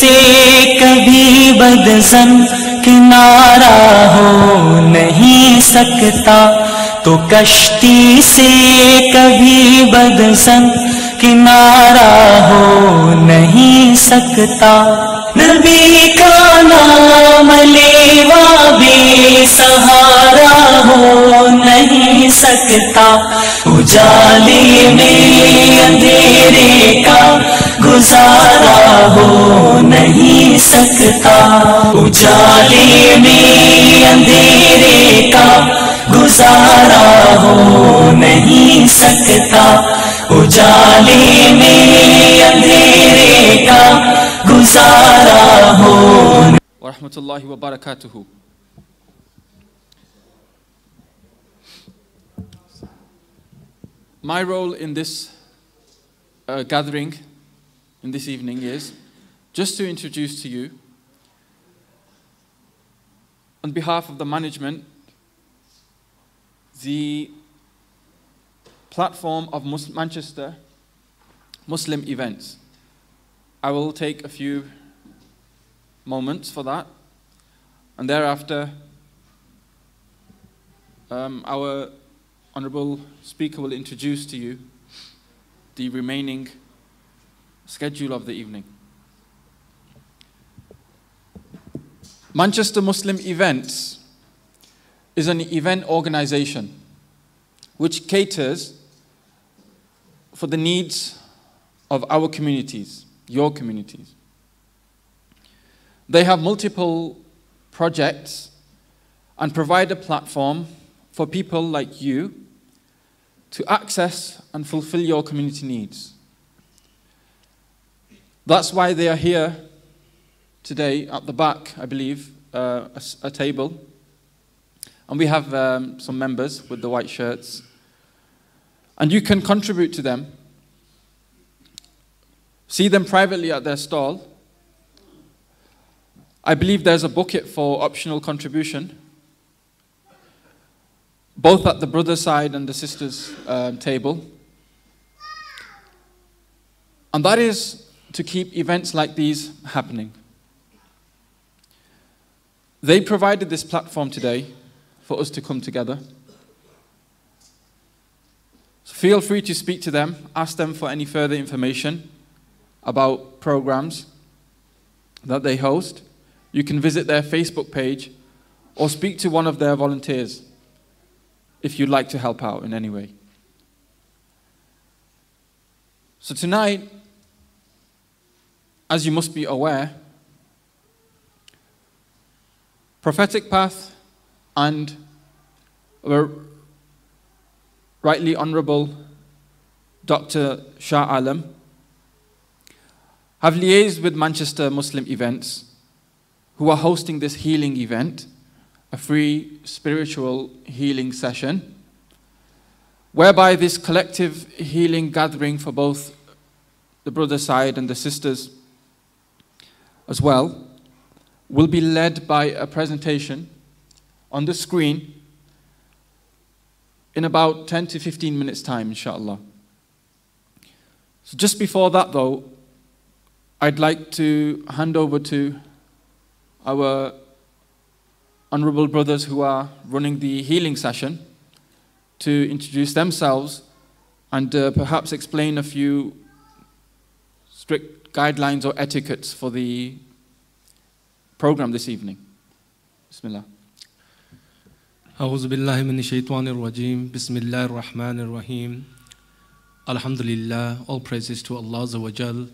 से कभी बदज़न किनारा हो नहीं सकता, तो कश्ती से कभी बदज़न किनारा हो नहीं सकता। नबी का नाम लेवा बेसहारा हो नहीं सकता, उजाले में अंधेरे का गुजारा हो नहीं सकता, उजाले में अंधेरे का गुजारा हो नहीं सकता, उजाले में अंधेरे का गुजारा हो। व रहमतुल्लाहि व बरकातुहू। My role in this gathering in this evening is just to introduce to you, on behalf of the management, the platform of Manchester Muslim events. I will take a few moments for that, and thereafter our Honourable Speaker will introduce to you the remaining schedule of the evening. Manchester Muslim Events is an event organisation which caters for the needs of our communities, your communities. They have multiple projects and provide a platform for people like you to access and fulfill your community needs. That's why they are here today at the back, I believe, a table. And we have some members with the white shirts. And you can contribute to them. See them privately at their stall. I believe there's a bucket for optional contribution, both at the brother side and the sisters table. And that is to keep events like these happening. They provided this platform today for us to come together. So feel free to speak to them, ask them for any further information about programs that they host. You can visit their Facebook page or speak to one of their volunteers if you'd like to help out in any way. So tonight, as you must be aware, Prophetic Path and our rightly honourable Dr. Shah Alam have liaised with Manchester Muslim Events, who are hosting this healing event, a free spiritual healing session, whereby this collective healing gathering for both the brother side and the sisters as well will be led by a presentation on the screen in about 10 to 15 minutes time, inshallah. So just before that though, I'd like to hand over to our honourable brothers who are running the healing session to introduce themselves and perhaps explain a few strict guidelines or etiquettes for the program this evening. Bismillah. أعوذ بالله من الشيطان الرجيم بسم الله الرحمن الرحيم Alhamdulillah, all praises to Allah Azza wa Jal,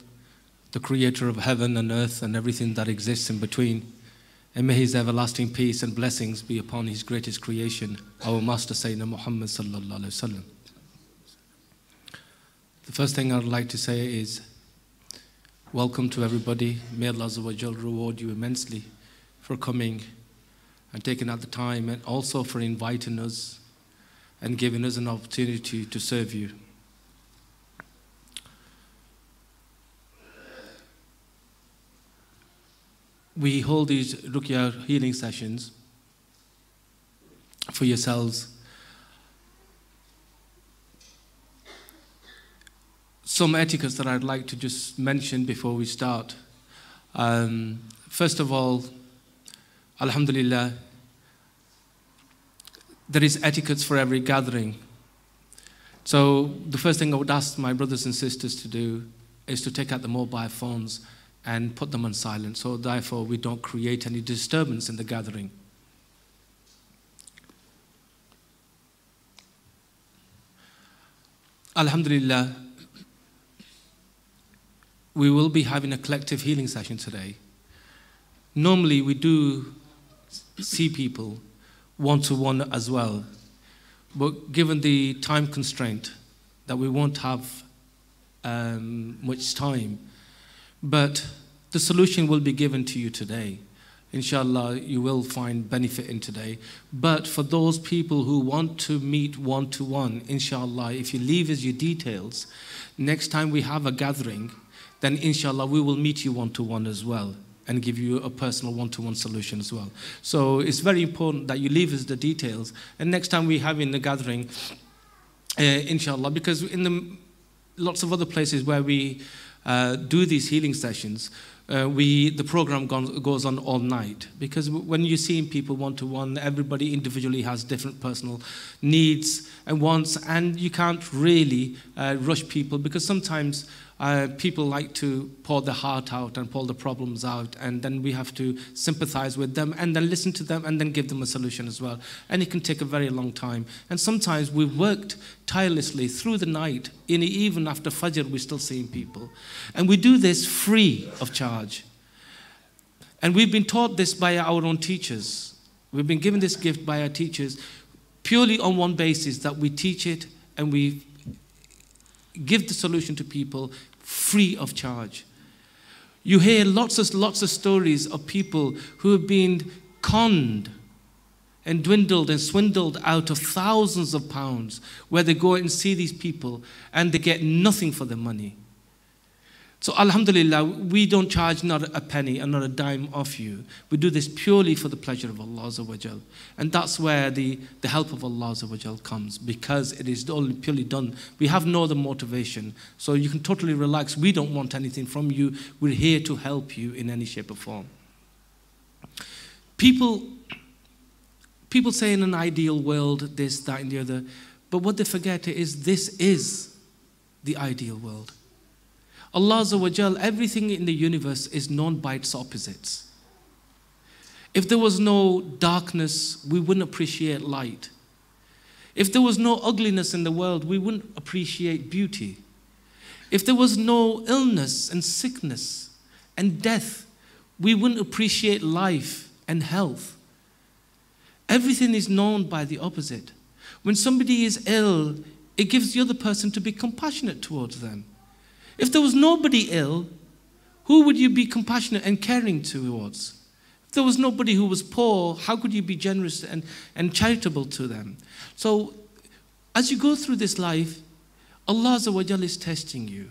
the creator of heaven and earth and everything that exists in between. And may His everlasting peace and blessings be upon His greatest creation, our Master Sayyidina Muhammad sallallahu alaihi wasallam. The first thing I'd like to say is welcome to everybody. May Allah Azza wa Jal reward you immensely for coming and taking out the time, and also for inviting us and giving us an opportunity to serve you. We hold these Ruqaya healing sessions for yourselves. Some etiquettes that I'd like to just mention before we start. First of all, alhamdulillah, there is etiquettes for every gathering. So the first thing I would ask my brothers and sisters to do is to take out the mobile phones and put them on silent, so therefore we don't create any disturbance in the gathering. Alhamdulillah, we will be having a collective healing session today. Normally we do see people one-to-one as well, but given the time constraint that we won't have much time, but the solution will be given to you today. Inshallah, you will find benefit in today. But for those people who want to meet one-to-one, inshallah, if you leave us your details, next time we have a gathering, then inshallah we will meet you one-to-one as well and give you a personal one-to-one solution as well. So it's very important that you leave us the details, and next time we have in the gathering, inshallah, because in the lots of other places where we do these healing sessions, the program goes on all night, because when you're seeing people one-to-one, everybody individually has different personal needs and wants, and you can't really rush people, because sometimes people like to pour their heart out and pour the problems out, and then we have to sympathize with them and then listen to them and then give them a solution as well. And it can take a very long time. And sometimes we've worked tirelessly through the night, and even after Fajr we're still seeing people. And we do this free of charge. And we've been taught this by our own teachers. We've been given this gift by our teachers purely on one basis, that we teach it and we give the solution to people free of charge. You hear lots of stories of people who have been conned and dwindled and swindled out of thousands of pounds, where they go and see these people and they get nothing for their money. So alhamdulillah, we don't charge not a penny and not a dime off you. We do this purely for the pleasure of Allah Azza wa Jal. And that's where the help of Allah Azza wa Jal comes, because it is only purely done. We have no other motivation. So you can totally relax. We don't want anything from you. We're here to help you in any shape or form. People say in an ideal world, this, that, and the other. But what they forget is this is the ideal world. Allah Azza wa Jal, everything in the universe is known by its opposites. If there was no darkness, we wouldn't appreciate light. If there was no ugliness in the world, we wouldn't appreciate beauty. If there was no illness and sickness and death, we wouldn't appreciate life and health. Everything is known by the opposite. When somebody is ill, it gives the other person to be compassionate towards them. If there was nobody ill, who would you be compassionate and caring towards? If there was nobody who was poor, how could you be generous and charitable to them? So, as you go through this life, Allah Azza wa Jal is testing you.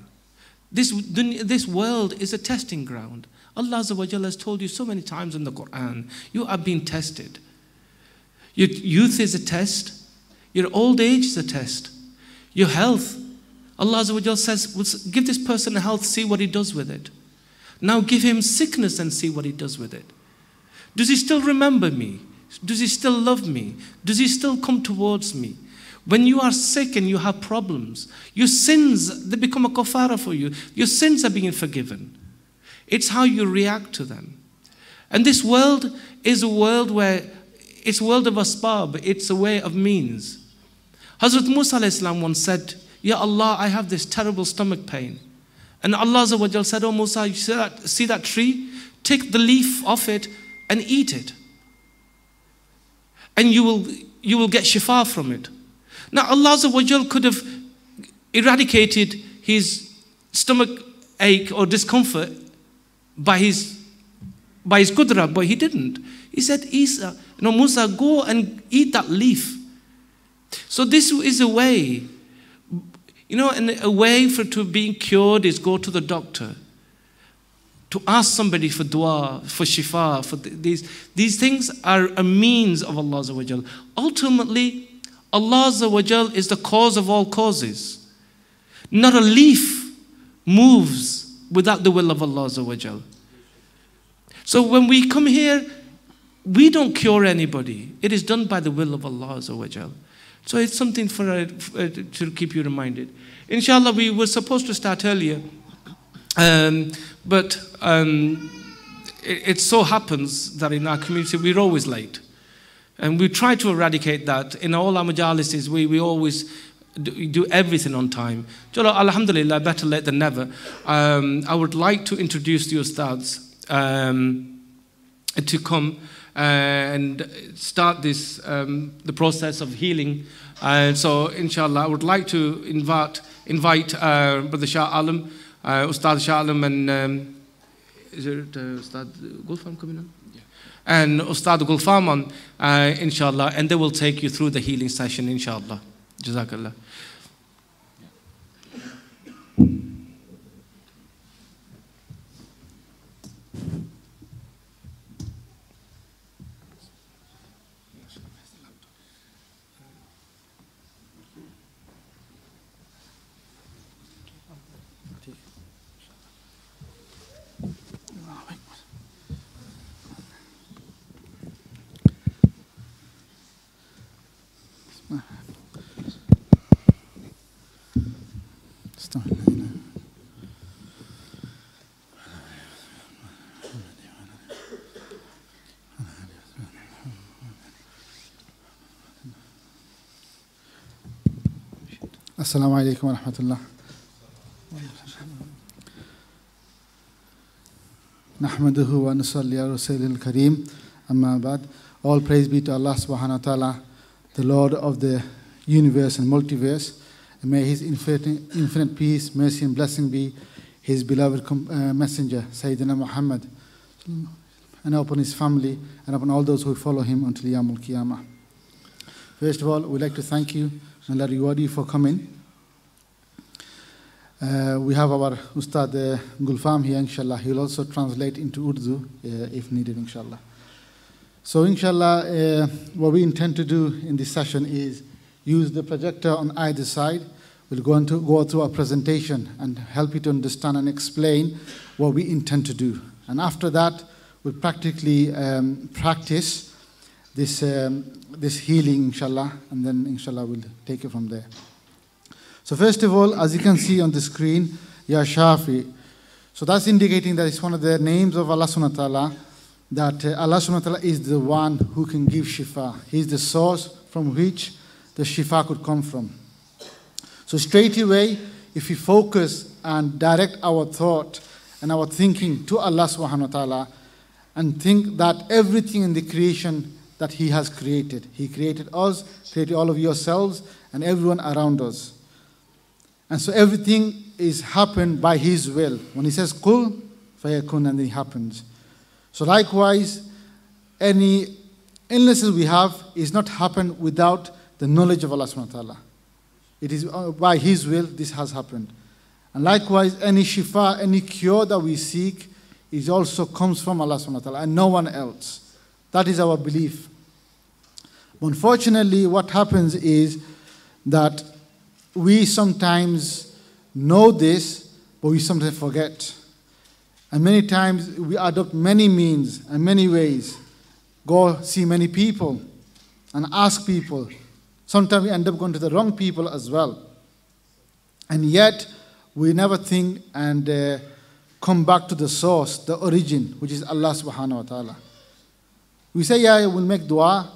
This world is a testing ground. Allah Azza wa Jal has told you so many times in the Quran, you are being tested. Your youth is a test. Your old age is a test. Your health, Allah Azza wa Jal says, give this person a health, see what he does with it. Now give him sickness and see what he does with it. Does he still remember me? Does he still love me? Does he still come towards me? When you are sick and you have problems, your sins, they become a kafara for you. Your sins are being forgiven. It's how you react to them. And this world is a world where it's a world of asbab. It's a way of means. Hazrat Musa alayhi salam once said, Ya Allah, I have this terrible stomach pain. And Allah Azza wa Jal said, oh Musa, you see that tree? Take the leaf off it and eat it. And you will get shifa from it. Now Allah Azza wa Jal could have eradicated his stomach ache or discomfort by his qudra, but he didn't. He said, Musa, go and eat that leaf. So this is a way. And a way to being cured is go to the doctor. To ask somebody for dua, for shifa, for these things are a means of Allah Azza wa Jal. Ultimately, Allah Azza wa Jal is the cause of all causes. Not a leaf moves without the will of Allah Azza wa Jal. So when we come here, we don't cure anybody. It is done by the will of Allah Azza wa Jal. So it's something to keep you reminded. Inshallah, we were supposed to start earlier, but it so happens that in our community we're always late. And we try to eradicate that. In all our majalises, we always do everything on time. Alhamdulillah, better late than never. I would like to introduce the Ustads to come and start this the process of healing. So, inshallah, I would like to invite Brother Shah Alam, Ustad Shah Alam, and is it Ustad Gulfam coming on? Yeah. And Ustad Gulfam on, inshallah, and they will take you through the healing session, inshallah. Jazakallah. Assalamu alaikum wa rahmatullah. Nahmaduhu wa nusalli ala rasulil kareem. Amma ba'd. All praise be to Allah subhanahu wa ta'ala, the Lord of the universe and multiverse. And may His infinite peace, mercy and blessing be His beloved messenger, Sayyidina Muhammad, and upon his family and upon all those who follow him until Yawmul Qiyamah. First of all, we'd like to thank you and Allah reward you for coming. We have our Ustad Gulfam here, inshallah. He will also translate into Urdu if needed, inshallah. So, inshallah, what we intend to do in this session is use the projector on either side. We'll go through our presentation and help you to understand and explain what we intend to do. And after that, we'll practically practice this healing, inshallah, and then, inshallah, we'll take it from there. So first of all, as you can see on the screen, Ya Shafi. So that's indicating that it's one of the names of Allah subhanahu wa ta'ala, that Allah subhanahu wa ta'ala is the one who can give shifa. He's the source from which the shifa could come from. So straight away, if we focus and direct our thought and our thinking to Allah subhanahu wa ta'ala and think that everything in the creation that He has created, He created us, created all of yourselves and everyone around us. And so everything is happened by His will. When He says Qul, fayakun, and it happens. So likewise, any illnesses we have is not happened without the knowledge of Allah subhanahu wa ta'ala. It is by His will this has happened. And likewise, any shifa, any cure that we seek, it also comes from Allah subhanahu wa ta'ala and no one else. That is our belief. But unfortunately, what happens is that we sometimes know this, but we sometimes forget. And many times we adopt many means and many ways. Go see many people and ask people. Sometimes we end up going to the wrong people as well. And yet, we never think and come back to the source, the origin, which is Allah subhanahu wa ta'ala. We say, yeah, we'll make dua.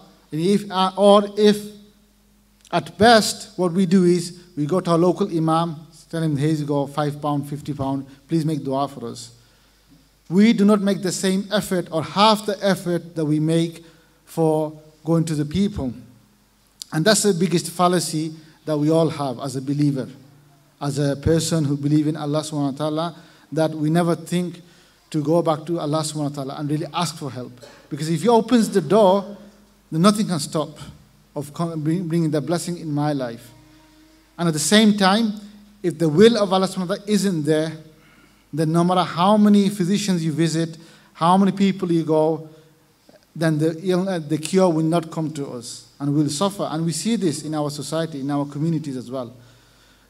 Or if, at best, what we do is, we go to our local imam, tell him, here you go, £5, £50, please make dua for us. We do not make the same effort or half the effort that we make for going to the people. And that's the biggest fallacy that we all have as a believer, as a person who believes in Allah subhanahu wa ta'ala, that we never think to go back to Allah subhanahu wa ta'ala and really ask for help. Because if He opens the door, then nothing can stop of bringing the blessing in my life. And at the same time, if the will of Allah subhanahu wa ta'ala isn't there, then no matter how many physicians you visit, how many people you go, then the cure will not come to us and we'll suffer. And we see this in our society, in our communities as well.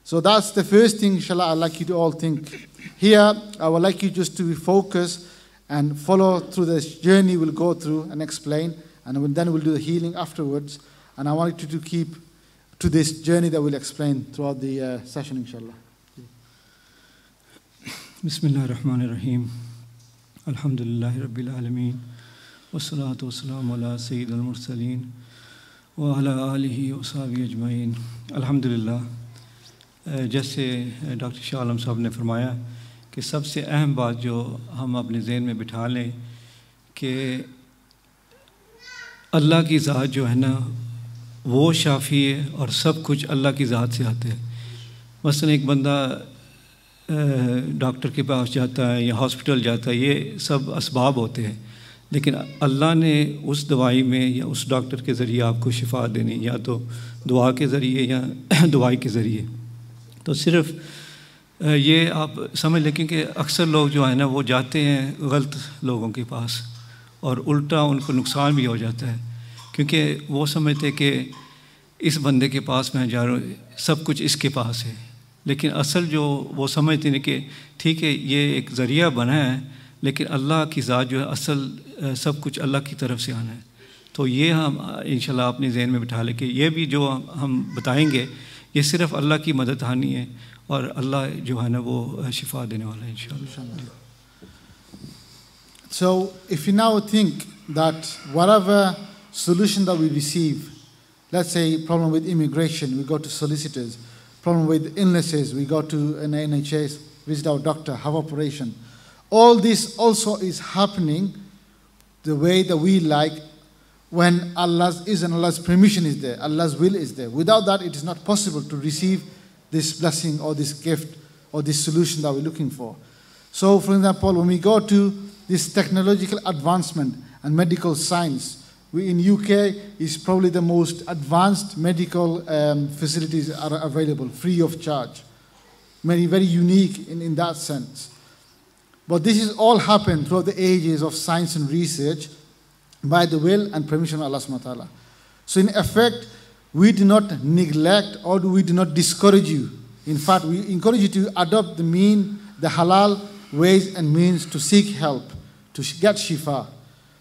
So that's the first thing, inshallah, I'd like you to all think. Here, I would like you just to be focused and follow through this journey we'll go through and explain, and then we'll do the healing afterwards. And I want you to keep to this journey that we'll explain throughout the session, inshallah. Bismillah ar-Rahman ar-Rahim. Alhamdulillahi Rabbil Alameen. Wassalatu wassalamu ala Sayyid al-Mursaleen. Wa ala alihi wa sahbihi ajma'in. Alhamdulillah. जैसे doctor Shah Alam साहब ने फरमाया कि सबसे अहम बात जो हम अपने ज़हन में बिठा लें कि अल्लाह की ज़ात जो है ना वो शाफ़ी है और सब कुछ अल्लाह की ज़ात से आते हैं। मसलन एक बंदा डॉक्टर के पास जाता है या हॉस्पिटल जाता है, ये सब असबाब होते हैं, लेकिन अल्लाह ने उस दवाई में या उस डॉक्टर के ज़रिए आपको शिफा देनी, या तो दुआ के ज़रिए या दवाई के ज़रिए। तो सिर्फ़ ये आप समझ लें कि अक्सर लोग जो है ना वो जाते हैं गलत लोगों के पास और उल्टा उनको नुकसान भी हो जाता है, क्योंकि वो समझते हैं कि इस बंदे के पास मैं जा रहा हूँ, सब कुछ इसके पास है। लेकिन असल जो वो समझते हैं कि ठीक है ये एक ज़रिया बना है, लेकिन अल्लाह की ज़ात जो है असल सब कुछ अल्लाह की तरफ से आना है। तो ये हम इंशाल्लाह अपने ज़हन में बिठा लें कि ये भी जो हम बताएंगे ये सिर्फ़ अल्लाह की मदद आनी है और अल्लाह जो है ना वो शिफा देने वाला है इंशाल्लाह। So if you now think that whatever solution that we receive, let's say problem with immigration, we go to solicitors, problem with illnesses, we go to an NHS, visit our doctor, have operation. All this also is happening the way that we like, when Allah's permission is there, Allah's will is there. Without that, it is not possible to receive this blessing or this gift or this solution that we're looking for. So, for example, when we go to this technological advancement and medical science, we in UK is probably the most advanced medical facilities are available, free of charge. Very, very unique in that sense. But this has all happened throughout the ages of science and research by the will and permission of Allah subhanahu wa ta'ala. So in effect, we do not neglect or we do not discourage you. In fact, we encourage you to adopt the halal ways and means to seek help, to get shifa.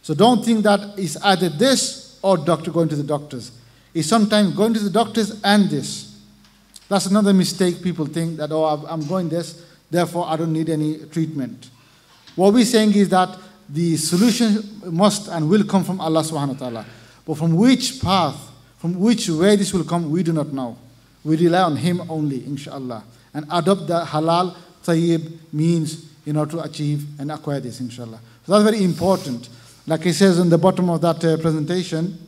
So don't think that it's either this or going to the doctors. It's sometimes going to the doctors and this. That's another mistake people think that, oh, I'm going this, therefore I don't need any treatment. What we're saying is that the solution must and will come from Allah subhanahu wa ta'ala. But from which path, from which way this will come, we do not know. We rely on Him only, inshallah, and adopt the halal, tayyib means in order to achieve and acquire this, inshallah. So that's very important. Like it says on the bottom of that presentation,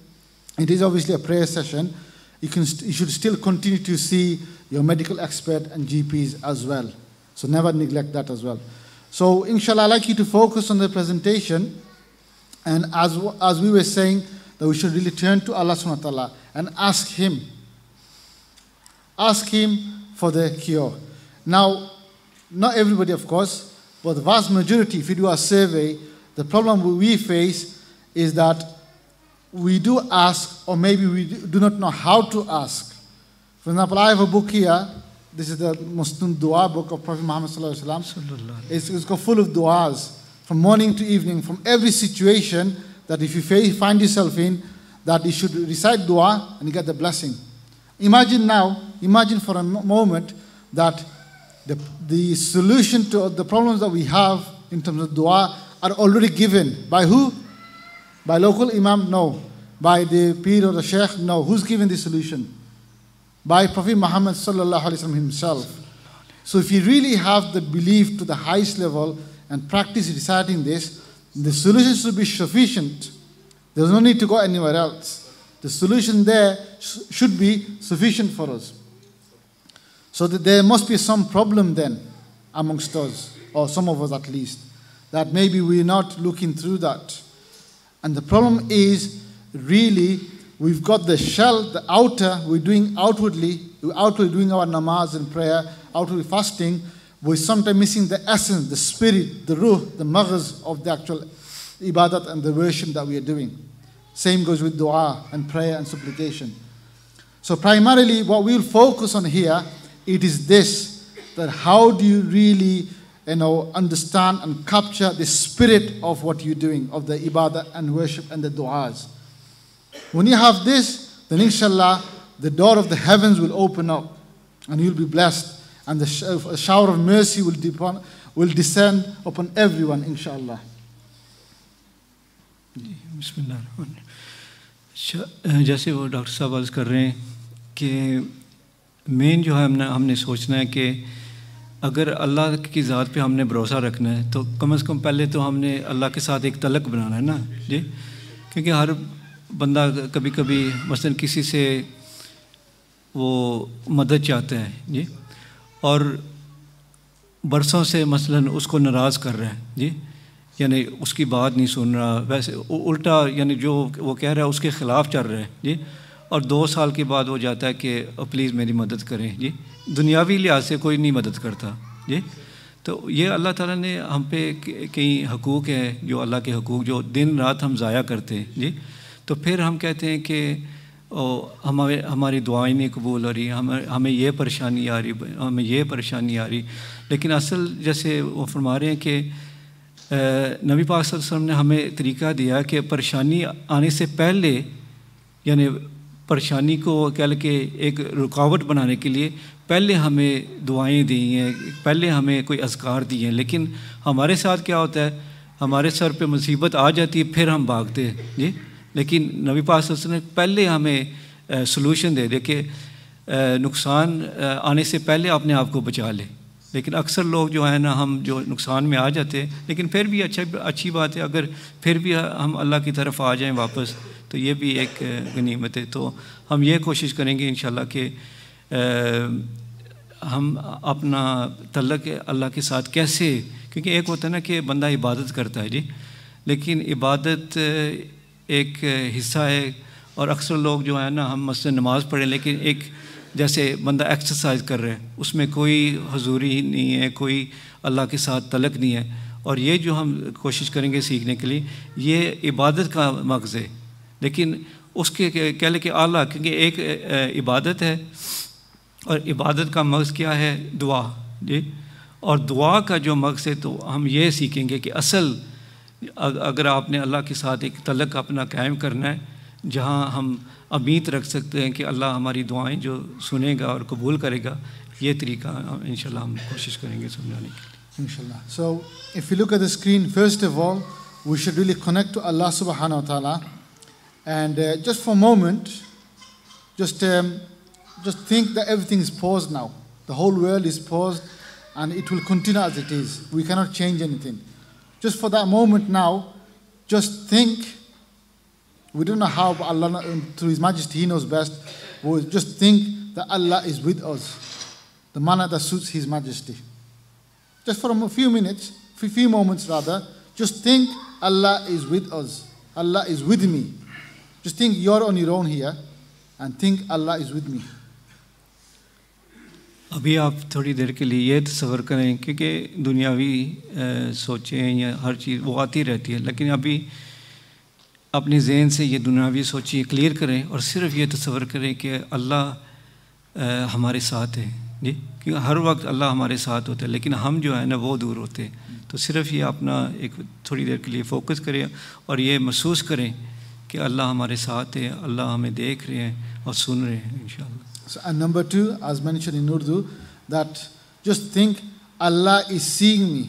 it is obviously a prayer session. You should still continue to see your medical expert and GPs as well. So never neglect that as well. So inshallah, I'd like you to focus on the presentation. And as we were saying, that we should really turn to Allah subhanahu wa ta'ala and ask Him. Ask Him for the cure. Now, not everybody, of course, but the vast majority, if you do a survey, the problem we face is that we do ask, or maybe we do not know how to ask. For example, I have a book here. This is the Muslim dua book of Prophet Muhammad sallallahu alaihi wasallam. It's got full of duas from morning to evening, from every situation that if you find yourself in, that you should recite dua and you get the blessing. Imagine for a moment that the solution to the problems that we have in terms of dua are already given. By who? By local imam? No. By the pir or the sheikh? No. Who's given the solution? By Prophet Muhammad sallallahu alaihi wasallam himself. So if you really have the belief to the highest level and practice reciting this, the solution should be sufficient. There's no need to go anywhere else. The solution there should be sufficient for us. So that there must be some problem then amongst us, or some of us at least, that maybe we're not looking through that. And the problem is really we've got the shell, the outer, we're doing outwardly doing our namaz and prayer, outwardly fasting, we're sometimes missing the essence, the spirit, the ruh, the maghz of the actual ibadat and the worship that we are doing. Same goes with dua and prayer and supplication. So primarily what we'll focus on here, it is this, that how do you really understand and capture the spirit of what you're doing, of the ibadah and worship and the du'as. When you have this, then inshallah, the door of the heavens will open up and you'll be blessed, and the shower of mercy will descend upon everyone, inshallah. जैसे वो doctor साहब अर्ज़ कर रहे हैं कि main जो है हमने सोचना है कि अगर अल्लाह की ज़ात पे हमने भरोसा रखना है तो कम से कम पहले तो हमने अल्लाह के साथ एक तलक बनाना है ना जी, क्योंकि हर बंदा कभी कभी मसलन किसी से वो मदद चाहता है जी, और बरसों से मसलन उसको नाराज़ कर रहा है जी, यानी उसकी बात नहीं सुन रहा, वैसे उल्टा यानी जो वो कह रहा है उसके ख़िलाफ़ चल रहा है जी, और 2 साल के बाद वो जाता है कि प्लीज़ मेरी मदद करें जी। दुनियावी लिहाज से कोई नहीं मदद करता जी। तो ये अल्लाह ताला ने हम पे कई हकूक़ हैं, जो अल्लाह के हकूक़ जो दिन रात हम ज़ाया करते हैं जी। तो फिर हम कहते हैं कि हमारी दुआएं नहीं कबूल हो रही, हमें ये परेशानी आ रही, हमें ये परेशानी आ रही। लेकिन असल जैसे वो फरमा रहे हैं कि नबी पाक सल्लल्लाहु अलैहि वसल्लम ने हमें तरीक़ा दिया कि परेशानी आने से पहले, यानी परेशानी को कह के एक रुकावट बनाने के लिए पहले हमें दुआएं दी हैं, पहले हमें कोई अज़कार दिए हैं। लेकिन हमारे साथ क्या होता है, हमारे सर पे मुसीबत आ जाती है फिर हम भागते हैं जी। लेकिन नबी पाक सल्लल्लाहु अलैहि वसल्लम ने पहले हमें सलूशन दे कि नुकसान आने से पहले अपने आप को बचा ले। लेकिन अक्सर लोग जो है ना, हम जो नुकसान में आ जाते हैं, लेकिन फिर भी अच्छी बात है अगर फिर भी हम अल्लाह की तरफ आ जाएं वापस, तो ये भी एक गनीमत है। तो हम ये कोशिश करेंगे इंशाल्लाह कि हम अपना तल्लक अल्लाह के साथ कैसे, क्योंकि एक होता है ना कि बंदा इबादत करता है जी, लेकिन इबादत एक हिस्सा है, और अक्सर लोग जो है ना, हम मसलन नमाज़ पढ़ें लेकिन एक जैसे बंदा एक्सरसाइज कर रहा है, उसमें कोई हुजूरी नहीं है, कोई अल्लाह के साथ तलक नहीं है। और ये जो हम कोशिश करेंगे सीखने के लिए, ये इबादत का मग़ज़ है, लेकिन उसके कह लें कि आला, क्योंकि एक इबादत है और इबादत का मग़ज़ क्या है, दुआ जी। और दुआ का जो मग़ज़ है, तो हम ये सीखेंगे कि असल अगर आपने अल्लाह के साथ एक तलक अपना कायम करना है, जहाँ हम उम्मीद रख सकते हैं कि अल्लाह हमारी दुआएं जो सुनेगा और कबूल करेगा, ये तरीका इंशाल्लाह हम कोशिश करेंगे समझाने के लिए इंशाल्लाह। So if you look at the screen, first of all we should really connect to Allah subhanahu wa ta'ala, and just for a moment just think that everything is paused now. The whole world is paused and it will continue as it is. We cannot change anything. Just for that moment now, just think. We don't know how, but Allah, through His Majesty, He knows best. We'll just think that Allah is with us, the manner that suits His Majesty. Just for a few minutes, few moments rather, just think Allah is with us. Allah is with me. Just think you're on your own here, and think Allah is with me. अभी आप थोड़ी देर के लिए ये तसव्वुर करें, क्योंकि दुनियावी सोचें या हर चीज़ वो आती रहती है, लेकिन अभी अपने जहन से ये दुनियावी सोचिए क्लियर करें और सिर्फ ये तसव्वुर करें कि अल्लाह हमारे साथ है जी। क्योंकि हर वक्त अल्लाह हमारे साथ होता है, लेकिन हम जो है ना वो दूर होते हैं। तो सिर्फ ये अपना एक थोड़ी देर के लिए फ़ोकस करें और ये महसूस करें कि अल्लाह हमारे साथ है, अल्लाह हमें देख रहे हैं और सुन रहे हैं इंशाअल्लाह। So, and number 2, as mentioned in Urdu, that just think Allah is seeing me.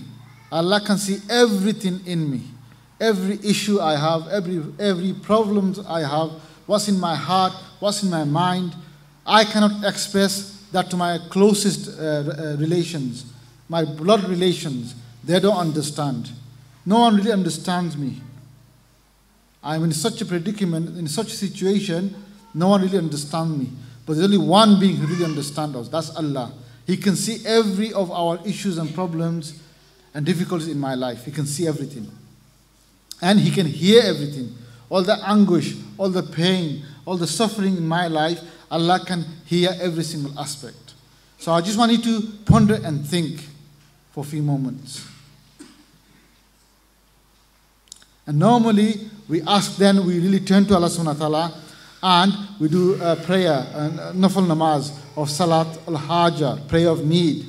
Allah can see everything in me. Every issue I have, every problems I have, what's in my heart, what's in my mind. I cannot express that to my closest relations, my blood relations. They don't understand. No one really understands me. I'm in such a predicament, in such a situation, no one really understands me. But there's only one being who really understands us. That's Allah. He can see every of our issues and problems and difficulties in my life. He can see everything. And He can hear everything. All the anguish, all the pain, all the suffering in my life, Allah can hear every single aspect. So I just want you to ponder and think for a few moments. And normally we ask, then we really turn to Allah subhanahu wa ta'ala, and we do a prayer, nafal namaz of salat al-haja, prayer of need.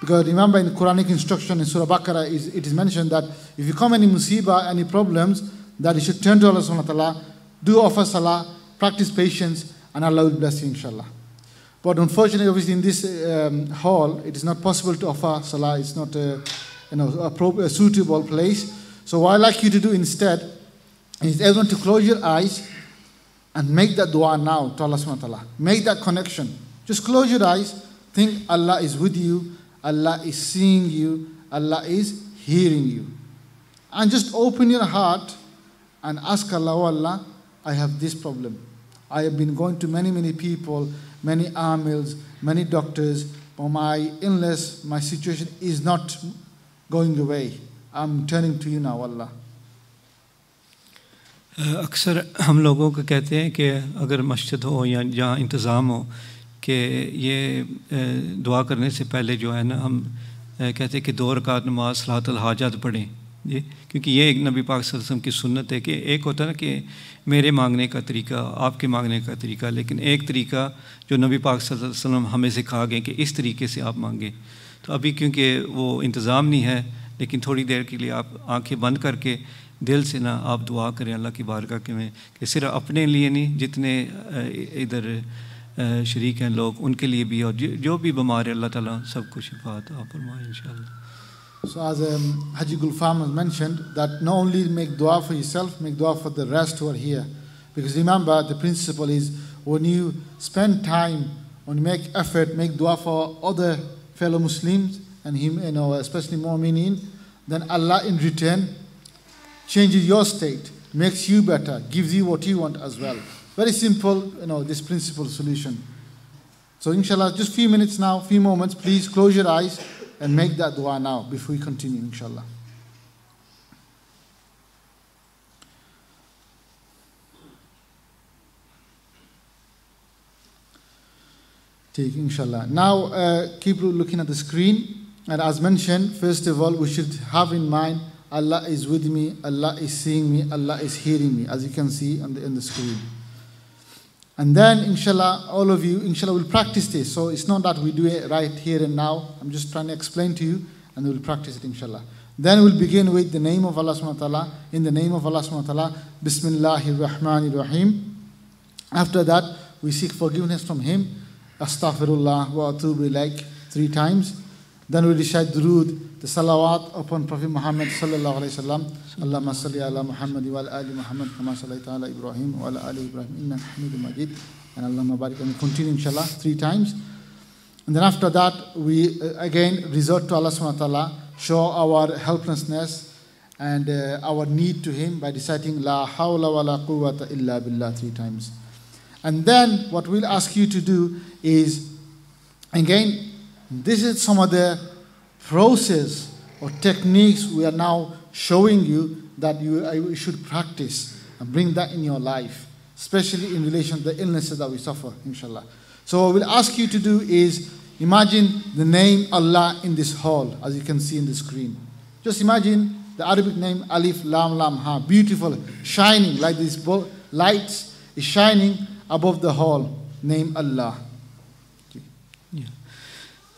Because remember in Quranic instruction in Surah Baqarah, it is mentioned that if you come any musibah, any problems, that you should turn to Allah subhanahu wa ta'ala, do offer salah, practice patience, and Allah will bless you, inshallah. But unfortunately, obviously, in this hall, it is not possible to offer salah. It's not a suitable place. So what I'd like you to do instead is everyone to close your eyes and make that dua now to Allah subhanahu wa ta'ala. Make that connection. Just close your eyes. Think Allah is with you. Allah is seeing you. Allah is hearing you. And just open your heart and ask Allah, oh Allah, I have this problem. I have been going to many people, many amils, many doctors, but my illness, my situation is not going away. I'm turning to you now, Allah. अक्सर हम लोगों को कहते हैं कि अगर मस्जिद हो या जहाँ इंतज़ाम हो कि ये दुआ करने से पहले जो है ना हम कहते हैं कि 2 रकात नमाज सलातुल हाजत पढ़ें जी, क्योंकि ये एक नबी पाक सल्लल्लाहु अलैहि वसल्लम की सुन्नत है कि एक होता है ना कि मेरे मांगने का तरीका, आपके मांगने का तरीका, लेकिन एक तरीका जो नबी पाक सल्लल्लाहु अलैहि वसल्लम हमें सिखा गए कि इस तरीके से आप मांगें। तो अभी क्योंकि वो इंतज़ाम नहीं है, लेकिन थोड़ी देर के लिए आप आंखें बंद करके दिल से ना आप दुआ करें अल्लाह की बारगाह में कि सिर्फ अपने लिए नहीं, जितने इधर शरीक हैं लोग उनके लिए भी, और जो भी बीमार है अल्लाह ताला सबको शिफा अता फरमाए इंशाअल्लाह। So as Haji Gulfam has mentioned, that not only make dua for yourself, make dua for the rest who are here. Because remember, the principle is when you spend time, when you make effort, make dua for other fellow Muslims and him, especially mu'mineen, then Allah in return changes your state, makes you better, gives you what you want as well. Very simple, this principle solution. So inshallah, just few minutes now, few moments, please close your eyes and make that dua now before we continue, inshallah. Take, inshallah. Now, keep looking at the screen. And as mentioned, first of all, we should have in mind Allah is with me, Allah is seeing me, Allah is hearing me, as you can see on the screen. And then, inshallah, all of you, inshallah, will practice this. So it's not that we do it right here and now. I'm just trying to explain to you, and we'll practice it, inshallah. Then we'll begin with the name of Allah subhanahu wa ta'ala. In the name of Allah subhanahu wa ta'ala, Bismillahir Rahmanir Rahim. After that, we seek forgiveness from Him. Astaghfirullah wa atubu ilaik 3 times. Then we recite durood, the salawat upon Prophet Muhammad sallallahu alayhi wa sallam. Allahumma salli ala Muhammad wa ala ali Muhammad kama sallaita ala Ibrahim wa ala ali Ibrahim innaka Hamidum Majid. And Allahumma barik, and continue inshallah 3 times. And then after that, we again resort to Allah subhanahu wa ta'ala, show our helplessness and our need to Him by reciting La hawla wa la quwwata illa billah 3 times. And then what we'll ask you to do is, again, this is some of the process or techniques we are now showing you that you should practice and bring that in your life, especially in relation to the illnesses that we suffer, inshallah. So what we'll ask you to do is imagine the name Allah in this hall, as you can see in the screen. Just imagine the Arabic name Alif Lam Lam Ha, beautiful, shining like these lights is shining above the hall, name Allah.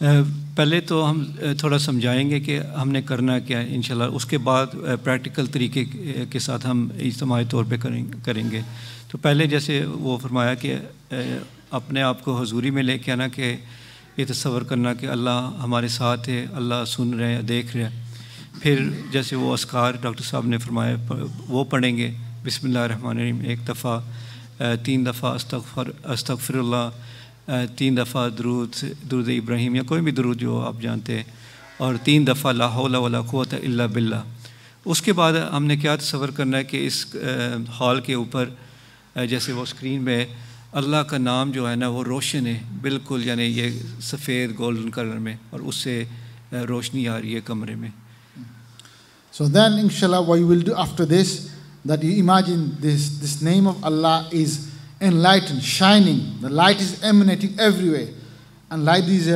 पहले तो हम थोड़ा समझाएंगे कि हमने करना क्या है इंशाल्लाह, उसके बाद प्रैक्टिकल तरीके के साथ हम इज्तिमाई तौर पे करेंगे। तो पहले जैसे वो फरमाया कि अपने आप को हुजूरी में लेके आना, कि ये तसव्वुर करना कि अल्लाह हमारे साथ है, अल्लाह सुन रहे हैं, देख रहे हैं। फिर जैसे वो अस्कार डॉक्टर साहब ने फरमाया वो पढ़ेंगे, बिस्मिल्लाहिर्रहमानिर्रहीम 1 दफ़ा, 3 दफ़ा अस्तगफिरुल्लाह, 3 दफ़ा दुरूद इब्राहिम या कोई भी दुरूद जो आप जानते हैं, और 3 दफ़ा ला हौला वला कुव्वता इल्ला बिल्लाह। उसके बाद हमने क्या तसव्वुर करना है कि इस हॉल के ऊपर जैसे वो स्क्रीन में अल्लाह का नाम जो है ना वो रोशन है बिल्कुल, यानी ये सफ़ेद गोल्डन कलर में, और उससे रोशनी आ रही है कमरे में। So then inshallah what you will do after this, that you imagine this name of Allah is enlightened, shining. The light is emanating everywhere. And like these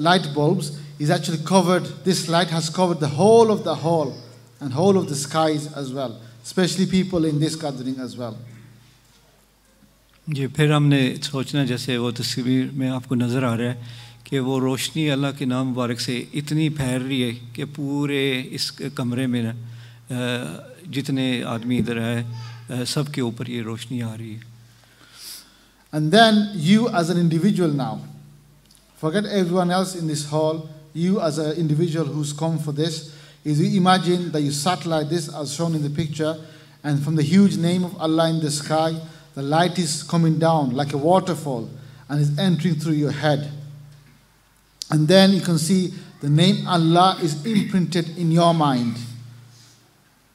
light bulbs is actually covered, this light has covered the whole of the hall and whole of the skies as well, especially people in this gathering as well. जी, फिर हमने सोचना, जैसे वो तस्वीर में आपको नज़र आ रहा है कि वो रोशनी अल्लाह के नाम मुबारक से इतनी फैल रही है कि पूरे इस कमरे में ना जितने आदमी इधर है सब के ऊपर ये रोशनी आ रही है. And then you as an individual now, forget everyone else in this hall, you as an individual who's come for this, is you imagine that you sat like this as shown in the picture, and from the huge name of Allah in the sky, the light is coming down like a waterfall and is entering through your head. And then you can see the name Allah is imprinted in your mind.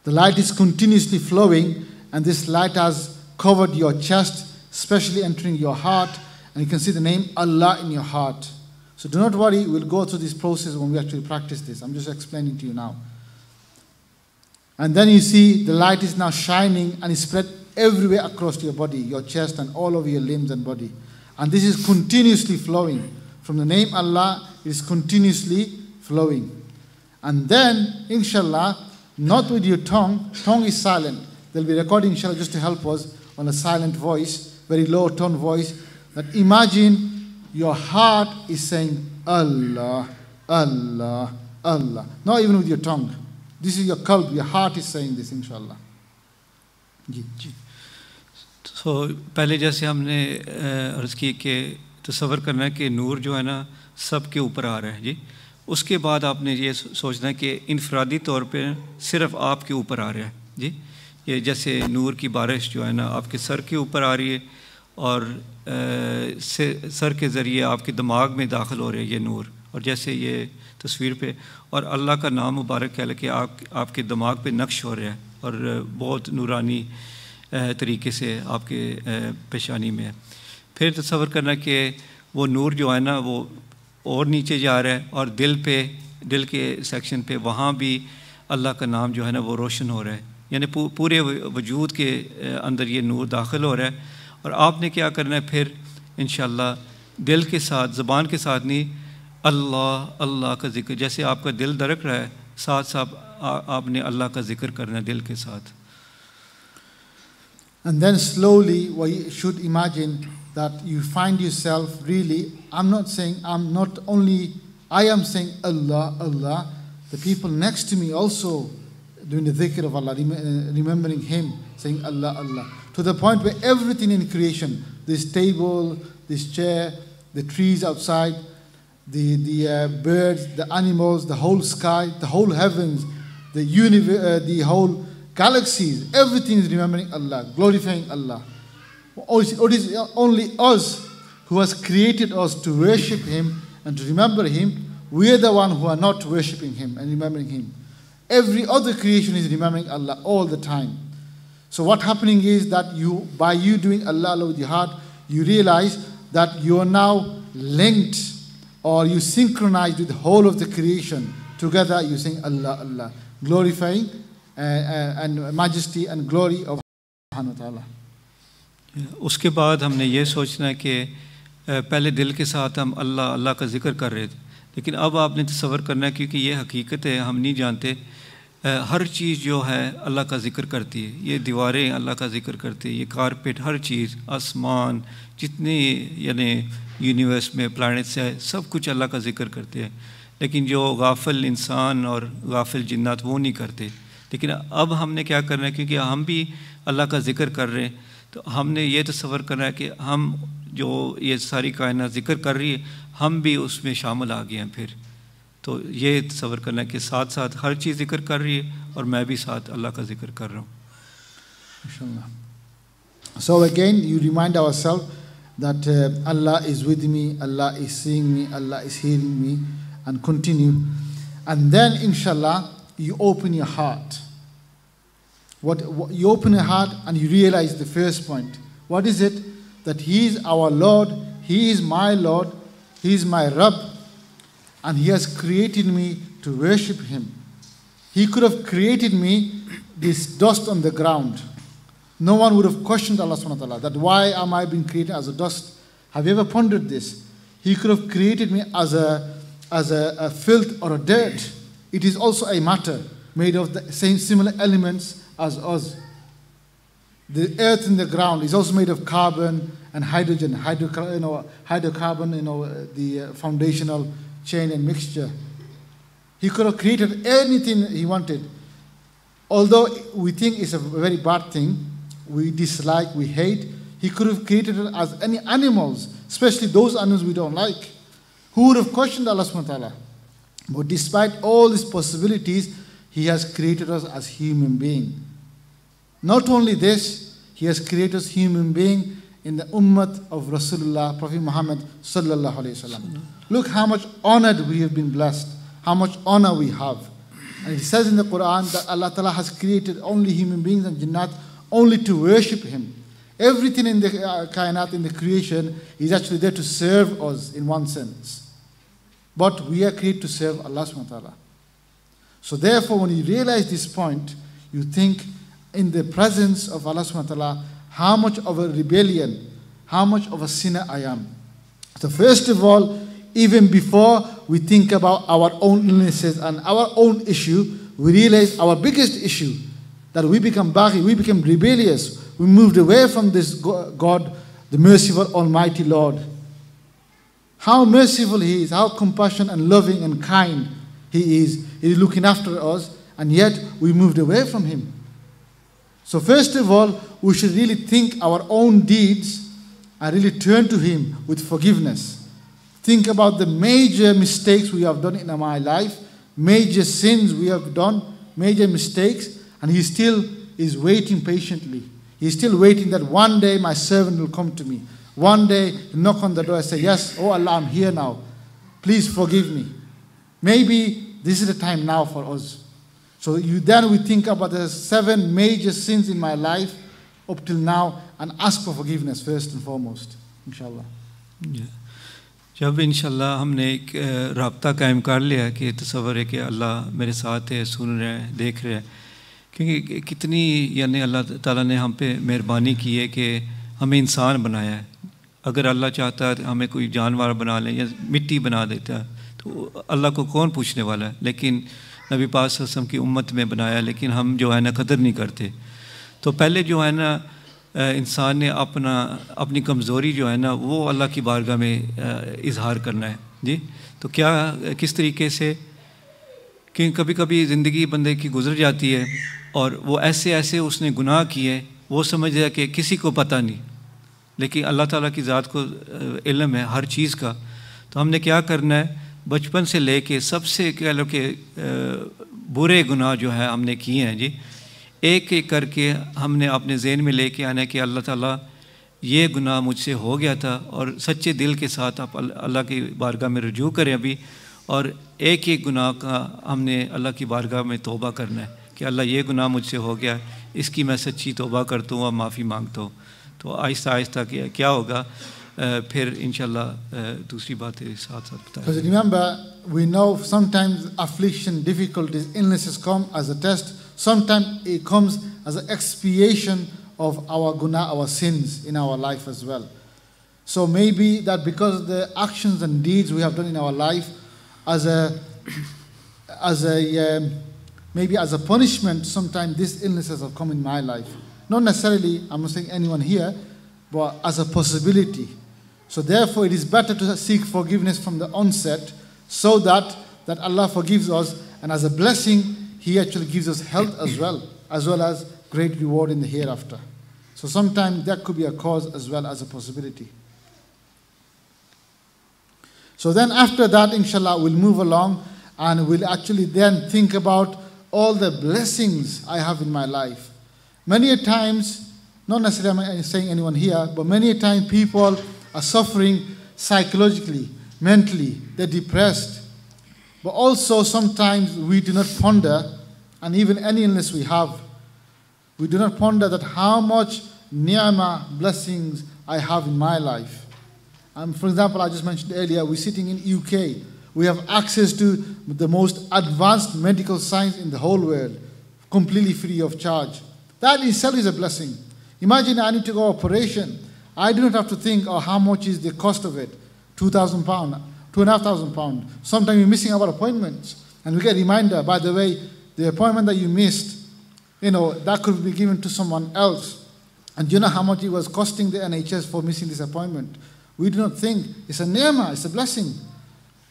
The light is continuously flowing, and this light has covered your chest, especially entering your heart, and you can see the name Allah in your heart. So do not worry, we'll go through this process when we actually practice this. I'm just explaining to you now. And then you see the light is now shining and is spread everywhere across your body, your chest and all over your limbs and body. And this is continuously flowing. From the name Allah, it is continuously flowing. And then, inshallah, not with your tongue is silent. There'll be recording, inshallah, just to help us on a silent voice, very low tone voice, that imagine your heart is saying Allah, Allah, Allah. Not even with your tongue. This is your qalb, your heart is saying this, inshallah. जी जी. तो पहले जैसे हमने अर्ज़ की कि तसव्वुर करना है कि नूर जो है ना सब के ऊपर आ रहा है जी. उसके बाद आपने ये सोचना है कि इनफरादी तौर पे सिर्फ आपके ऊपर आ रहा है जी. ये जैसे नूर की बारिश जो है ना आपके सर के ऊपर आ रही है और सर के ज़रिए आपके दिमाग में दाखिल हो रहे हैं ये नूर, और जैसे ये तस्वीर पे और अल्लाह का नाम मुबारक कह कि आपके दिमाग पे नक्श हो रहा है और बहुत नूरानी तरीके से आपके पेशानी में है. फिर तसव्वुर करना कि वो नूर जो है ना वो और नीचे जा रहा है और दिल के सेक्शन पे वहाँ भी अल्लाह का नाम जो है ना वो रोशन हो रहा है, यानी पूरे वजूद के अंदर ये नूर दाखिल हो रहा है. और आपने क्या करना है फिर इंशाअल्लाह दिल के साथ, ज़बान के साथ नहीं, अल्लाह अल्लाह का ज़िक्र, जैसे आपका दिल धड़क रहा है साथ साथ आपने अल्लाह का ज़िक्र करना है दिल के साथ. And then slowly, you should imagine that you find yourself really, I am saying Allah, Allah. The people next to me also doing the dhikr of Allah, remembering Him, saying Allah, Allah. To the point where everything in creation, this table, this chair, the trees outside, the birds, the animals, the whole sky, the whole heavens, the universe, the whole galaxies, everything is remembering Allah, glorifying Allah. It is only us who has created us to worship Him and to remember Him. We are the one who are not worshipping Him and remembering Him. Every other creation is remembering Allah all the time. So what happening is that by you doing Allah with your heart, you realize that you are now linked or you synchronized with the whole of the creation. Together you saying Allah, Allah, glorifying and majesty and glory of Allah Subhanahu wa Ta'ala. उसके बाद हमने ये सोचना है कि पहले दिल के साथ हम अल्लाह अल्लाह का ज़िक्र कर रहे थे, लेकिन अब आपने तसव्वुर करना है क्योंकि ये हकीकत है, हम नहीं जानते, हर चीज़ जो है अल्लाह का ज़िक्र करती है. ये दीवारें अल्लाह का ज़िक्र करती है, ये कारपेट, हर चीज़, आसमान, जितने यानी यूनिवर्स में प्लैनेट्स है, सब कुछ अल्लाह का ज़िक्र करते हैं. लेकिन जो गाफिल इंसान और गाफिल जिन्नात वो नहीं करते. लेकिन अब हमने क्या करना है, क्योंकि हम भी अल्लाह का ज़िक्र कर रहे हैं, तो हमने ये तसव्वुर करना है कि हम जो ये सारी कायनात ज़िक्र कर रही है हम भी उसमें शामिल आ गए हैं. फिर तो ये तसव्वुर करना है कि साथ साथ हर चीज़ ज़िक्र कर रही है और मैं भी साथ अल्लाह का ज़िक्र कर रहा हूँ. So again you remind ourselves that Allah is with me, Allah is seeing me, Allah is hearing me, and continue. And then inshallah you open your heart. What you open your heart and you realize the first point. What is it? That He is our Lord, He is my Lord, He is my Rabb, and He has created me to worship Him. He could have created me this dust on the ground. No one would have questioned Allah subhanahu wa ta'ala that why am I being created as a dust? Have you ever pondered this? He could have created me as a filth or a dirt. It is also a matter made of the same similar elements as us. The earth in the ground is also made of carbon and hydrogen, hydrocarbon, the foundational chain and mixture. He could have created anything he wanted. Although we think it's a very bad thing, we dislike, we hate, he could have created it as any animals, especially those animals we don't like. Who would have questioned Allah subhanahu wa ta'ala? But despite all these possibilities, He has created us as human beings. Not only this, He has created us human being in the ummah of Rasulullah, Prophet Muhammad sallallahu alayhi wasallam. Look how much honored we have been blessed, how much honor we have. And it says in the Quran that Allah Ta'ala has created only human beings and Jannat only to worship Him. Everything in the kainat, in the creation, is actually there to serve us in one sense. But we are created to serve Allah subhanahu wa ta'ala. So therefore, when you realize this point, you think in the presence of Allah subhanahu wa ta'ala, how much of a rebellion, how much of a sinner I am. So first of all, even before we think about our own illnesses and our own issue, we realize our biggest issue, that we become baghi, we become rebellious. We moved away from this God, the merciful Almighty Lord. How merciful He is, how compassionate and loving and kind He is. He is looking after us, and yet we moved away from Him. So first of all, we should really think our own deeds and really turn to Him with forgiveness. Think about the major mistakes we have done in my life, major sins we have done, major mistakes, and He still is waiting patiently. He's still waiting that one day my servant will come to me. One day he'll knock on the door and say, yes, oh Allah, I'm here now. Please forgive me. Maybe this is the time now for us. So then we think about the 7 major sins in my life up till now and ask for forgiveness first and foremost, inshallah. Yeah. जब इंशाल्लाह हमने एक राब्ता कायम कर लिया कि तसव्वुर है कि अल्लाह मेरे साथ है, सुन रहे हैं, देख रहे हैं, क्योंकि कितनी यानी अल्लाह ताला ने हम पे मेहरबानी की है कि हमें इंसान बनाया है. अगर अल्लाह चाहता है हमें कोई जानवर बना ले या मिट्टी बना देता तो अल्लाह को कौन पूछने वाला है. लेकिन नबी पाक सल्लल्लाहु अलैहि वसल्लम की उम्मत में बनाया, लेकिन हम जो है ना कदर नहीं करते. तो पहले जो है ना इंसान ने अपनी कमज़ोरी जो है ना वो अल्लाह की बारगाह में इजहार करना है जी. तो क्या किस तरीके से कि कभी कभी ज़िंदगी बंदे की गुजर जाती है और वो ऐसे उसने गुनाह किए, वो समझ रहा कि किसी को पता नहीं, लेकिन अल्लाह ताला की ज़ात को इल्म है हर चीज़ का. तो हमने क्या करना है, बचपन से लेके सबसे कह लो कि बुरे गुनाह जो है हमने किए हैं जी, एक एक करके हमने अपने ज़हन में लेके आना है कि अल्लाह ताला ये गुनाह मुझसे हो गया था, और सच्चे दिल के साथ आप अल्लाह की बारगाह में रुजू करें अभी, और एक एक गुनाह का हमने अल्लाह की बारगाह में तौबा करना है कि अल्लाह ये गुनाह मुझसे हो गया, इसकी मैं सच्ची तौबा करता हूँ और माफ़ी मांगता हूँ. तो आहिस्ता आहिस्ता क्या होगा फिर इंशाल्लाह दूसरी बातें साथ साथ बताएं. Because remember, we know sometimes affliction, difficulties, illnesses come as a test. Sometimes it comes as an expiation of our guna, our sins in our life as well. So maybe that because of the actions and deeds we have done in our life, maybe as a punishment, sometimes these illnesses have come in my life. Not necessarily, I'm not saying anyone here, but as a possibility. So therefore, it is better to seek forgiveness from the onset, so that Allah forgives us, and as a blessing, He actually gives us health as well as great reward in the hereafter. So sometimes that could be a cause as well as a possibility. So then after that, inshallah, we'll move along and we'll actually then think about all the blessings I have in my life. Many a times, not necessarily I'm saying anyone here, but many a time people are suffering psychologically, mentally, they're depressed. But also sometimes we do not ponder, and even any illness we have, we do not ponder that how much ni'mah, blessings I have in my life. For example, I just mentioned earlier, we're sitting in UK. We have access to the most advanced medical science in the whole world, completely free of charge. That itself is a blessing. Imagine I need to go operation. I do not have to think, oh, how much is the cost of it? £2,000, £2,500. Sometimes we're missing our appointments. And we get a reminder, by the way, the appointment that you missed, that could be given to someone else. And you know how much it was costing the NHS for missing this appointment. We do not think it's a ni'mah, it's a blessing.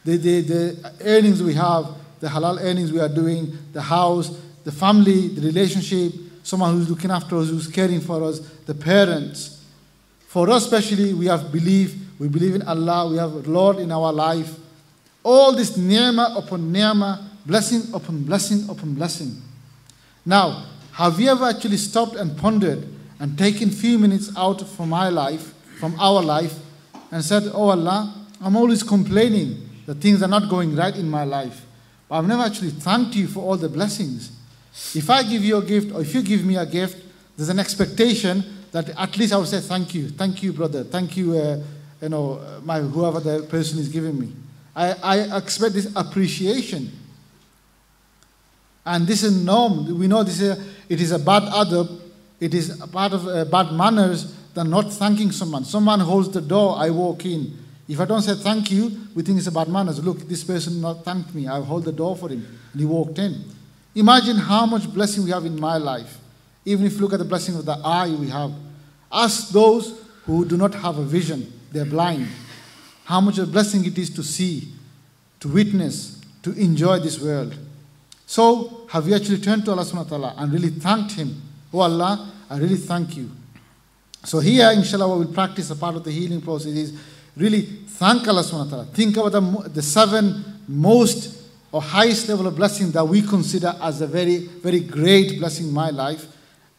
The earnings we have, the halal earnings we are doing, the house, the family, the relationship, someone who's looking after us, who's caring for us, the parents. For us especially, we have belief, we believe in Allah, we have Lord in our life. All this ni'mah upon ni'mah, blessing upon blessing upon blessing. Now, have you ever actually stopped and pondered and taken few minutes out from my life, from our life, and said, oh Allah, I'm always complaining that things are not going right in my life. But I've never actually thanked you for all the blessings. If I give you a gift, or if you give me a gift, there's an expectation that at least I would say thank you, brother, thank you, whoever the person is giving me. I expect this appreciation. And this is norm. We know it is a bad adab, it is a part of bad manners than not thanking someone. Someone holds the door, I walk in. If I don't say thank you, we think it's about manners. Look, this person not thanked me. I hold the door for him. And he walked in. Imagine how much blessing we have in my life. Even if you look at the blessing of the eye we have. Ask those who do not have a vision. They're blind. How much of a blessing it is to see, to witness, to enjoy this world. So, have you actually turned to Allah subhanahu wa ta'ala and really thanked Him? Oh Allah, I really thank you. So here, inshallah, what we'll practice, a part of the healing process is really thank Allah subhanahu wa ta'ala. Think about the 7 most or highest level of blessing that we consider as a very, very great blessing in my life,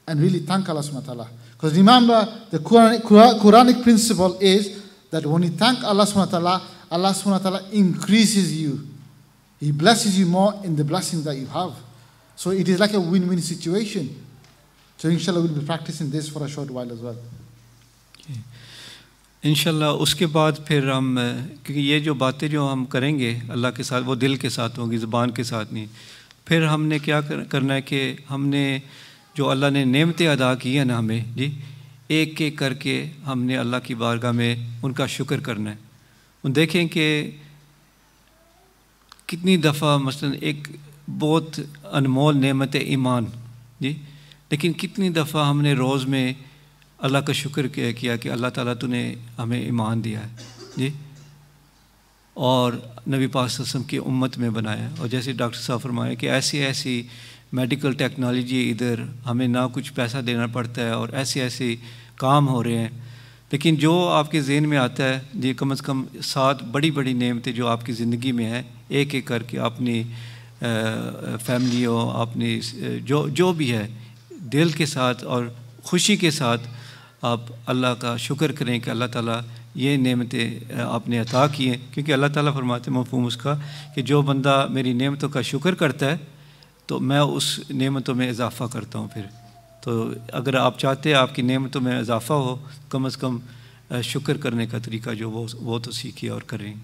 and really thank Allah subhanahu wa ta'ala. Because remember, the Quranic principle is that when you thank Allah subhanahu wa ta'ala, Allah subhanahu wa ta'ala increases you. He blesses you more in the blessings that you have. So it is like a win-win situation. So inshallah we'll be practicing this for a short while as well. इंशाल्लाह उसके बाद फिर हम, क्योंकि ये जो बातें जो हम करेंगे अल्लाह के साथ, वो दिल के साथ होंगी, ज़बान के साथ नहीं. फिर हमने क्या करना है कि हमने जो अल्लाह ने नेमतें अदा की हैं ना हमें जी, एक एक करके हमने अल्लाह की बारगाह में उनका शुक्र करना है. उन देखें कि कितनी दफ़ा मसलन एक बहुत अनमोल नेमत ईमान जी, लेकिन कितनी दफ़ा हमने रोज़ में अल्लाह का शुक्र किया कि अल्लाह ताला तूने हमें ईमान दिया है जी, और नबी पाक सल्लल्लाहु अलैहि वसल्लम की उम्मत में बनाया. और जैसे डॉक्टर साहब फरमाए कि ऐसी ऐसी मेडिकल टेक्नोलॉजी, इधर हमें ना कुछ पैसा देना पड़ता है और ऐसे ऐसे काम हो रहे हैं, लेकिन जो आपके जहन में आता है जी, कम से कम 7 बड़ी बड़ी नेमतें जो आपकी ज़िंदगी में है, एक एक करके अपनी फैमिली हो, अपनी जो भी है, दिल के साथ और खुशी के साथ आप अल्लाह का शुक्र करें कि अल्लाह ताला ये नेमतें आपने अता की हैं. क्योंकि अल्लाह ताला फरमाते हैं मफ़हूम उसका कि जो बंदा मेरी नेमतों का शुक्र करता है तो मैं उस नेमतों में इजाफ़ा करता हूँ. फिर तो अगर आप चाहते हैं आपकी नेमतों में इजाफ़ा हो, कम से कम शुक्र करने का तरीका जो वो तो सीखिए और करें.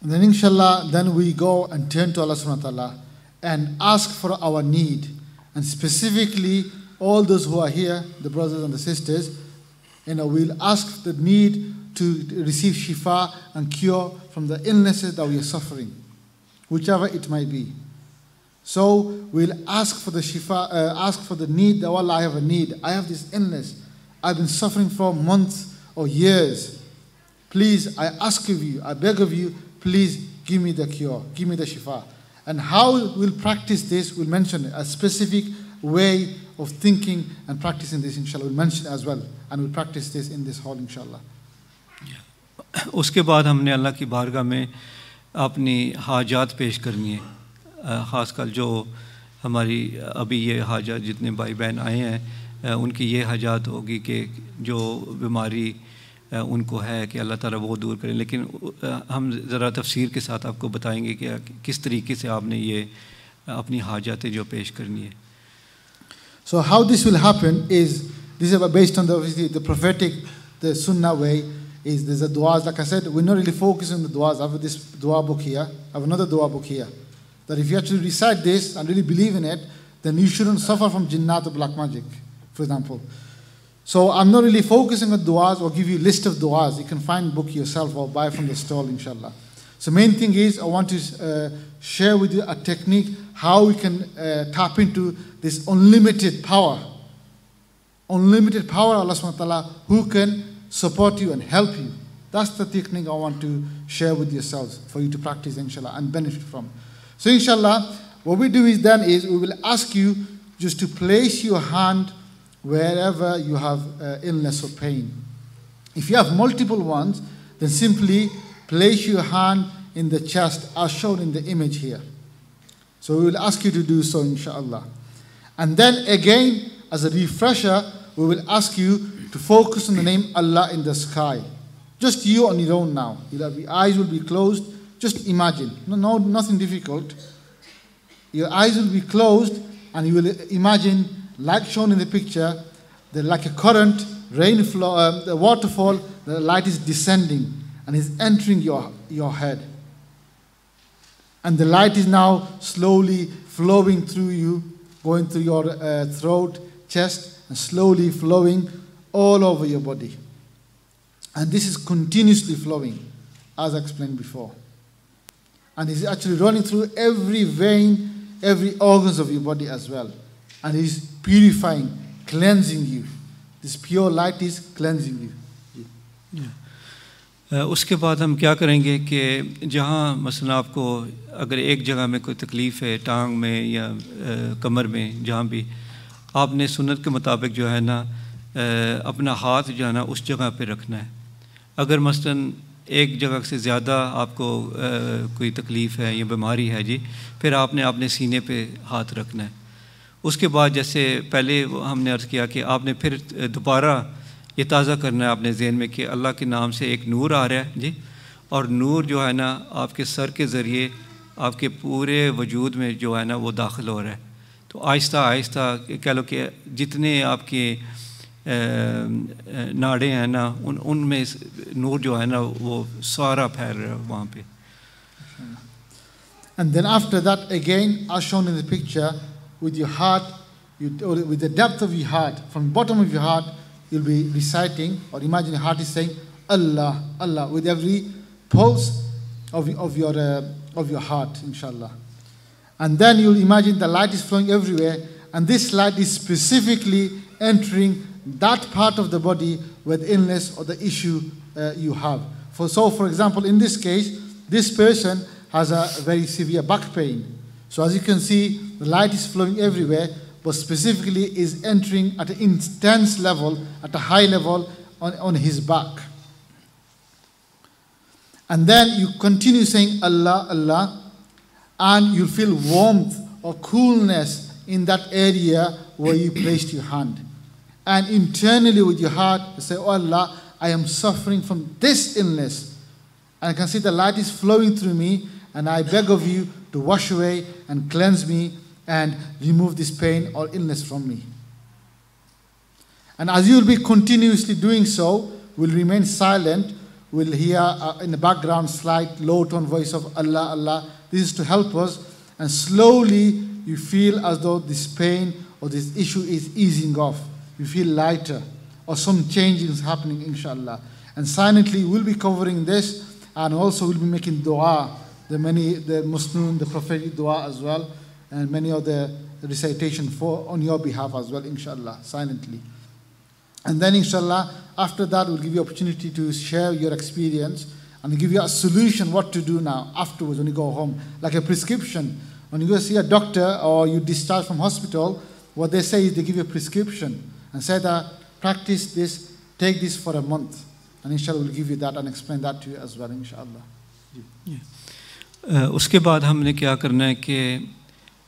Then inshallah, then we go and turn to Allah subhanahu wa ta'ala and ask for our need. And specifically, all those who are here, the brothers and the sisters, we'll ask the need to receive shifa and cure from the illnesses that we are suffering, whichever it might be. So we'll ask for the shifa, ask for the need, that Allah, I have a need. I have this illness. I've been suffering for months or years. Please, I ask of you, I beg of you, please give me the cure, give me the shifa. And how we'll practice this, we'll mention a specific way of thinking and practicing this, inshallah. We'll mention as well. And we'll practice this in this hall, inshallah. उसके बाद हमने अल्लाह की बारगाह में अपनी हाजात पेश करनी है. ख़ासकर जो हमारी अभी ये हाजात जितने भाई बहन आए हैं उनकी ये हाजात होगी कि जो बीमारी उनको है कि अल्लाह ताला वो दूर करें. लेकिन हम ज़रा तफसीर के साथ आपको बताएंगे कि किस तरीके से आपने ये अपनी हाजातें जो पेश करनी है. So how this will happen is, this is based on the prophetic, the sunnah way, is there's a du'as. Like I said, we're not really focusing on the du'as. I have this du'a book here. I have another du'a book here. That if you actually recite this and really believe in it, then you shouldn't suffer from jinnat or black magic, for example. So I'm not really focusing on du'as or give you a list of du'as. You can find book yourself or buy from the stall, inshallah. So main thing is, I want to share with you a technique how we can tap into this unlimited power unlimited power of Allah subhanahu wa ta'ala who can support you and help you. That's the technique I want to share with yourselves for you to practice, inshallah, and benefit from. So inshallah, what we do is we will ask you just to place your hand wherever you have illness or pain. If you have multiple ones, then simply place your hand in the chest as shown in the image here. So we will ask you to do so, inshallah. And then again, as a refresher, we will ask you to focus on the name Allah in the sky. Just you on your own now. Your eyes will be closed. Just imagine. No, nothing difficult. Your eyes will be closed and you will imagine, like shown in the picture, that like a current, rain flow, the waterfall, the light is descending and is entering your head. And the light is now slowly flowing through you, going through your throat, chest, and slowly flowing all over your body. And this is continuously flowing, as I explained before. And it's actually running through every vein, every organs of your body as well. And it is purifying, cleansing you. This pure light is cleansing you. उसके बाद हम क्या करेंगे कि जहाँ मसलन आपको अगर एक जगह में कोई तकलीफ़ है, टांग में या कमर में, जहाँ भी आपने सुन्नत के मुताबिक जो है ना अपना हाथ जो है ना उस जगह पे रखना है। अगर मसलन एक जगह से ज़्यादा आपको कोई तकलीफ़ है या बीमारी है जी, फिर आपने अपने सीने पे हाथ रखना है। उसके बाद जैसे पहले हमने अर्ज़ किया कि आपने फिर दोबारा ये ताज़ा करना है अपने ज़हन में कि अल्लाह के नाम से एक नूर आ रहा है जी, और नूर जो है ना आपके सर के ज़रिए आपके पूरे वजूद में जो है ना वो दाखिल हो रहा है। तो आहिस्ता आहिस्ता कह लो कि जितने आपके नाड़े हैं ना उनमें नूर जो है ना वो सारा फैल रहा है वहाँ पे। And then after that again, as shown in the picture, with your heart, with the depth of your heart, from the bottom of your heart, you'll be reciting, or imagine your heart is saying Allah, Allah, with every pulse of your heart, inshallah. And then you'll imagine the light is flowing everywhere, and this light is specifically entering that part of the body where the illness or the issue you have. For example, in this case, this person has a very severe back pain. So as you can see, the light is flowing everywhere, but specifically is entering at an intense level, at a high level on his back. And then you continue saying Allah, Allah, and you feel warmth or coolness in that area where you placed your hand. And internally with your heart, you say, oh Allah, I am suffering from this illness. And I can see the light is flowing through me, and I beg of you to wash away and cleanse me and remove this pain or illness from me. And as you will be continuously doing so, we'll remain silent. We'll hear in the background slight low tone voice of Allah, Allah. This is to help us. And slowly you feel as though this pain or this issue is easing off. You feel lighter or some change is happening, inshallah. And silently we'll be covering this, and also we'll be making dua, the Muslim, the prophetic dua as well, and many of the recitation on your behalf as well, inshallah, silently. And then inshallah, after that we'll give you opportunity to share your experience and give you a solution what to do now afterwards when you go home, like a prescription. When you go see a doctor or you discharge from hospital, what they say is they give you a prescription and say that practice this, take this for a month, and inshallah we'll give you that and explain that to you as well, inshallah. उसके बाद हमने क्या करना है कि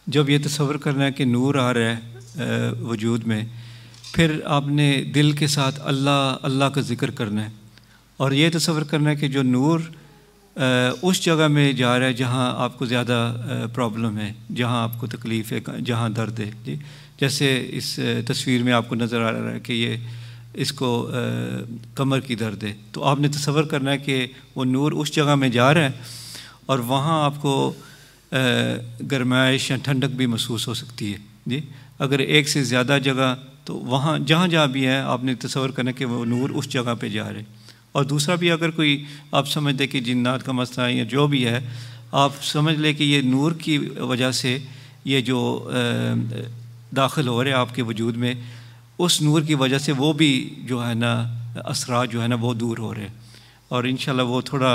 जब ये तसव्वुर करना है कि नूर आ रहा है वजूद में, फिर आपने दिल के साथ अल्लाह अल्लाह का ज़िक्र करना है, और ये तसव्वुर करना है कि जो नूर उस जगह में जा रहा है जहाँ आपको ज़्यादा प्रॉब्लम है, जहाँ आपको तकलीफ़ है, जहाँ दर्द है जी। जैसे इस तस्वीर में आपको नज़र आ रहा है कि ये इसको कमर की दर्द है, तो आपने तसव्वुर करना है कि वो नूर उस जगह में जा रहा है और वहाँ आपको गर्माइश या ठंडक भी महसूस हो सकती है जी। अगर एक से ज़्यादा जगह, तो वहाँ जहाँ जहाँ भी है आपने तसव्वुर करना कि वो नूर उस जगह पे जा रहे। और दूसरा भी, अगर कोई आप समझते कि जिन्नात का मसला है या जो भी है, आप समझ लें कि ये नूर की वजह से ये जो दाखिल हो रहे हैं आपके वजूद में, उस नूर की वजह से वो भी जो है ना असरात जो है ना वो दूर हो रहे हैं। और इंशाल्लाह वो थोड़ा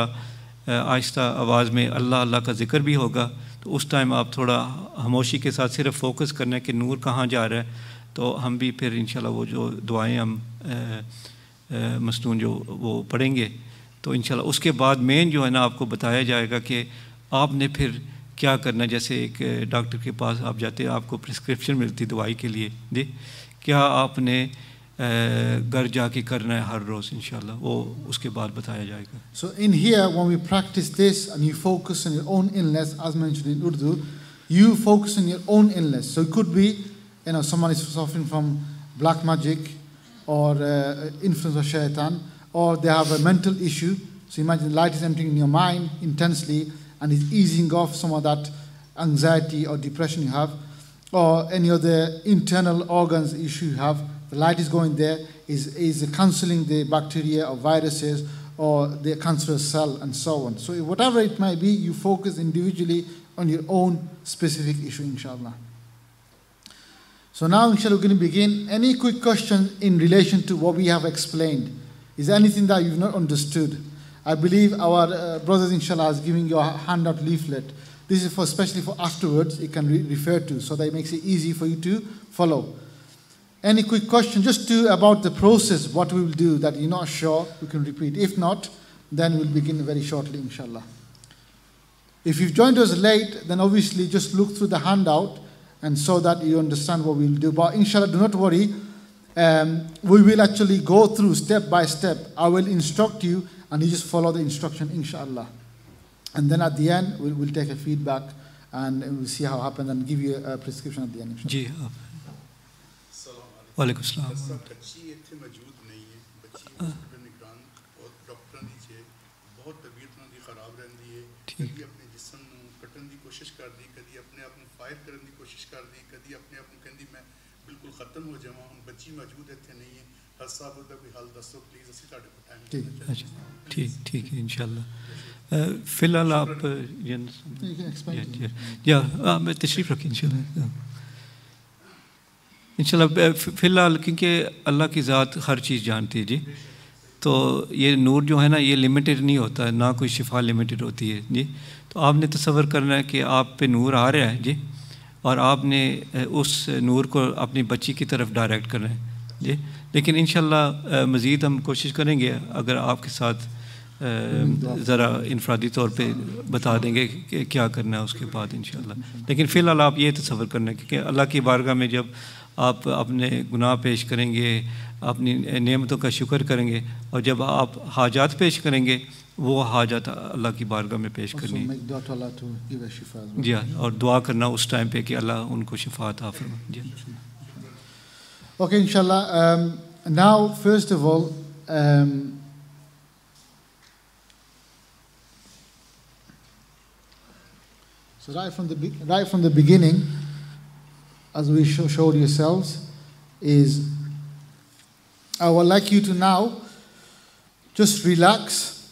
आहिस्ता आवाज़ में अल्लाह अल्लाह का ज़िक्र भी होगा, तो उस टाइम आप थोड़ा खामोशी के साथ सिर्फ फोकस करना है कि नूर कहाँ जा रहा है, तो हम भी फिर इंशाल्लाह वो जो दुआएं हम मसनून जो वो पढ़ेंगे, तो इंशाल्लाह उसके बाद मेन जो है ना आपको बताया जाएगा कि आपने फिर क्या करना है। जैसे एक डॉक्टर के पास आप जाते हैं, आपको प्रिस्क्रिप्शन मिलती दवाई के लिए जी, क्या आपने घर जाके करना है हर रोज़, इंशाल्लाह वो उसके बाद बताया जाएगा। So in here, when we practice this and you focus on your own illness, as mentioned in Urdu, you focus on your own illness. So it could be, someone is suffering from black magic or influence of shaitan, or they have a mental issue. So imagine the light is entering in your mind intensely and is easing off some of that anxiety or depression you have, or any of the internal organs issue you have. The light is going there, is cancelling the bacteria or viruses or the cancerous cell and so on. So whatever it might be, you focus individually on your own specific issue, inshallah. So now, inshallah, we're going to begin. Any quick question in relation to what we have explained? Is there anything that you've not understood? I believe our brothers, inshallah, is giving you a handout leaflet. This is for especially for afterwards, you can refer to, so that it makes it easy for you to follow. Any quick question, just about the process, what we will do that you're not sure, you can repeat. If not, then we'll begin very shortly, inshallah. If you've joined us late, then obviously just look through the handout and so that you understand what we'll do. But inshallah, do not worry. We will actually go through step by step. I will instruct you and you just follow the instruction, inshallah. And then at the end, we'll take a feedback and we'll see how it happens and give you a prescription at the end, inshallah. वालेकुम सलाम। बच्ची इतने मौजूद नहीं है, बच्ची hospital निगरान और डॉक्टर दी छे बहुत तबीयत ना दी खराब रहती है, कभी अपने जिस्म ਨੂੰ कटन ਦੀ कोशिश करदी, कभी अपने आप ਨੂੰ फायर करने ਦੀ कोशिश करदी, कभी अपने आप ਨੂੰ ਕਹਿੰਦੀ मैं बिल्कुल खत्म हो जावां। ਹੁਣ ਬੱਚੀ ਮੌਜੂਦ ਇੱਥੇ नहीं है, हर साहब ਦਾ कोई हल दसो प्लीज, ਅਸੀਂ ਤੁਹਾਡੇ ਕੋਲ टाइम ठीक है इंशाल्लाह। फिलहाल आप या मैं तशरीफ रखें इंशाल्लाह। इंशाल्लाह फ़िलहाल क्योंकि अल्लाह की ज़ात हर चीज़ जानती है जी, तो ये नूर जो है ना ये लिमिटेड नहीं होता है, ना कोई शिफा लिमिटेड होती है जी। तो आपने तसव्वुर करना है कि आप पे नूर आ रहा है जी, और आपने उस नूर को अपनी बच्ची की तरफ डायरेक्ट करना है जी। लेकिन इंशाल्लाह मज़ीद हम कोशिश करेंगे, अगर आपके साथ ज़रा इनफरादी तौर पे बता देंगे कि क्या करना है उसके बाद इंशाल्लाह। लेकिन फ़िलहाल आप ये तसव्वुर करना है कि अल्लाह की बारगाह में जब आप अपने गुनाह पेश करेंगे, अपनी नेमतों का शुक्र करेंगे, और जब आप हाजात पेश करेंगे, वो हाजात अल्लाह की बारगाह में पेश करनी जी हाँ, और दुआ करना उस टाइम पे कि अल्लाह उनको शिफा अता फरमाए जी। Okay, inshallah. Now, first of all, so right from the beginning, as we showed yourselves, is I would like you to now just relax,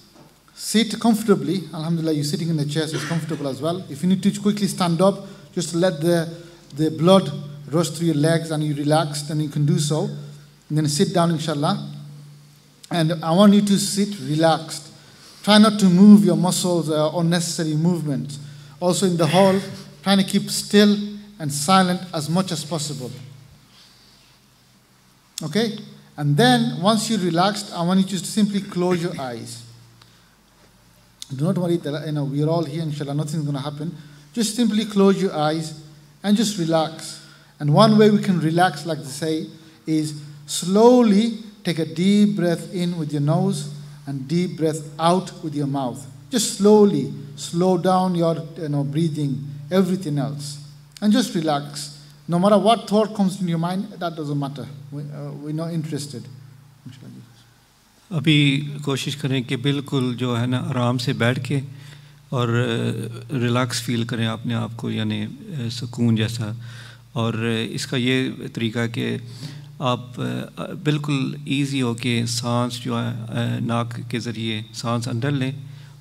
sit comfortably. Alhamdulillah, you're sitting in the chair, so it's comfortable as well. If you need to quickly stand up, just let the blood rush through your legs and you relax, then you can do so. And then sit down, inshallah. And I want you to sit relaxed. Try not to move your muscles or unnecessary movements. Also in the hall, trying to keep still and silent as much as possible. Okay? And then, once you're relaxed, I want you to simply close your eyes. Do not worry that we're all here, inshallah, nothing's going to happen. Just simply close your eyes and just relax. And one way we can relax, like they say, is slowly take a deep breath in with your nose and deep breath out with your mouth. Just slowly slow down your breathing, everything else. And just relax. No matter what thought comes in your mind, that doesn't matter. We're not interested. अभी कोशिश करें कि बिल्कुल जो है ना आराम से बैठ के और रिलैक्स फील करें अपने आप को, यानी सुकून जैसा। और इसका ये तरीका कि आप बिल्कुल इजी हो के सांस जो है नाक के ज़रिए सांस अंदर लें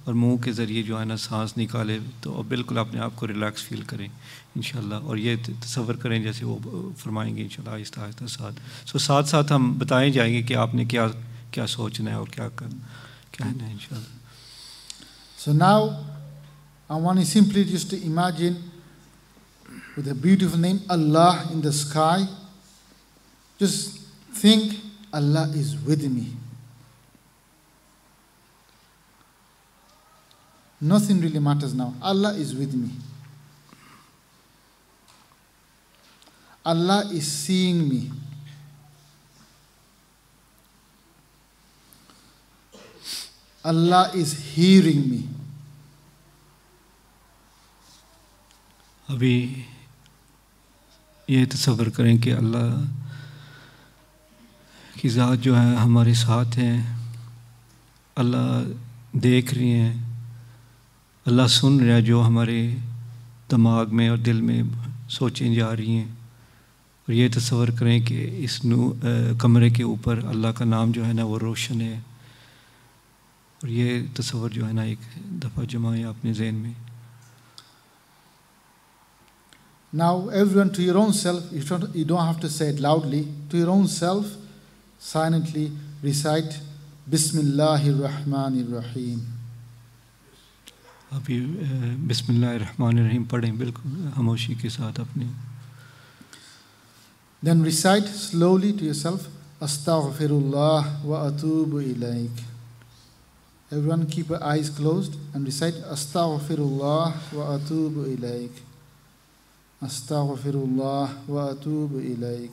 और मुंह के ज़रिए जो है ना सांस निकाले तो बिल्कुल अपने आप को रिलैक्स फील करें इंशाल्लाह। और ये तसव्वुर करें जैसे वो फरमाएंगे इंशाल्लाह आहिस्ता आहिस्ता साथ साथ हम बताए जाएंगे कि आपने क्या क्या सोचना है और क्या कहना है इंशाल्लाह। So now I want you simply just to imagine with a beautiful name Allah in the sky. Just think Allah is with me. Nothing really matters now. Allah is with me. Allah is seeing me. Allah is hearing me. अभी ये तसव्वुर करें कि अल्लाह की ज़ात जो है हमारे साथ हैं, अल्लाह देख रही हैं, अल्लाह सुन रहा है जो हमारे दिमाग में और दिल में सोचें जा रही हैं। और ये तसव्वुर करें कि इस कमरे के ऊपर अल्लाह का नाम जो है ना वो रोशन है। और ये तसव्वुर जो है ना एक दफ़ा जमाएं अपने ज़हन में। Now everyone to your own self, you don't have to say it loudly, to your own self, silently recite Bismillahir Rahmanir Rahim. अभी बिस्मिल्लाहिर्रहमानिर्रहीम पढ़ें बिल्कुल खामोशी के साथ अपने। Then recite slowly to yourself Astaghfirullah wa atubu ilayk. Everyone keep your eyes closed and recite Astaghfirullah wa atubu ilayk. Astaghfirullah wa atubu ilayk.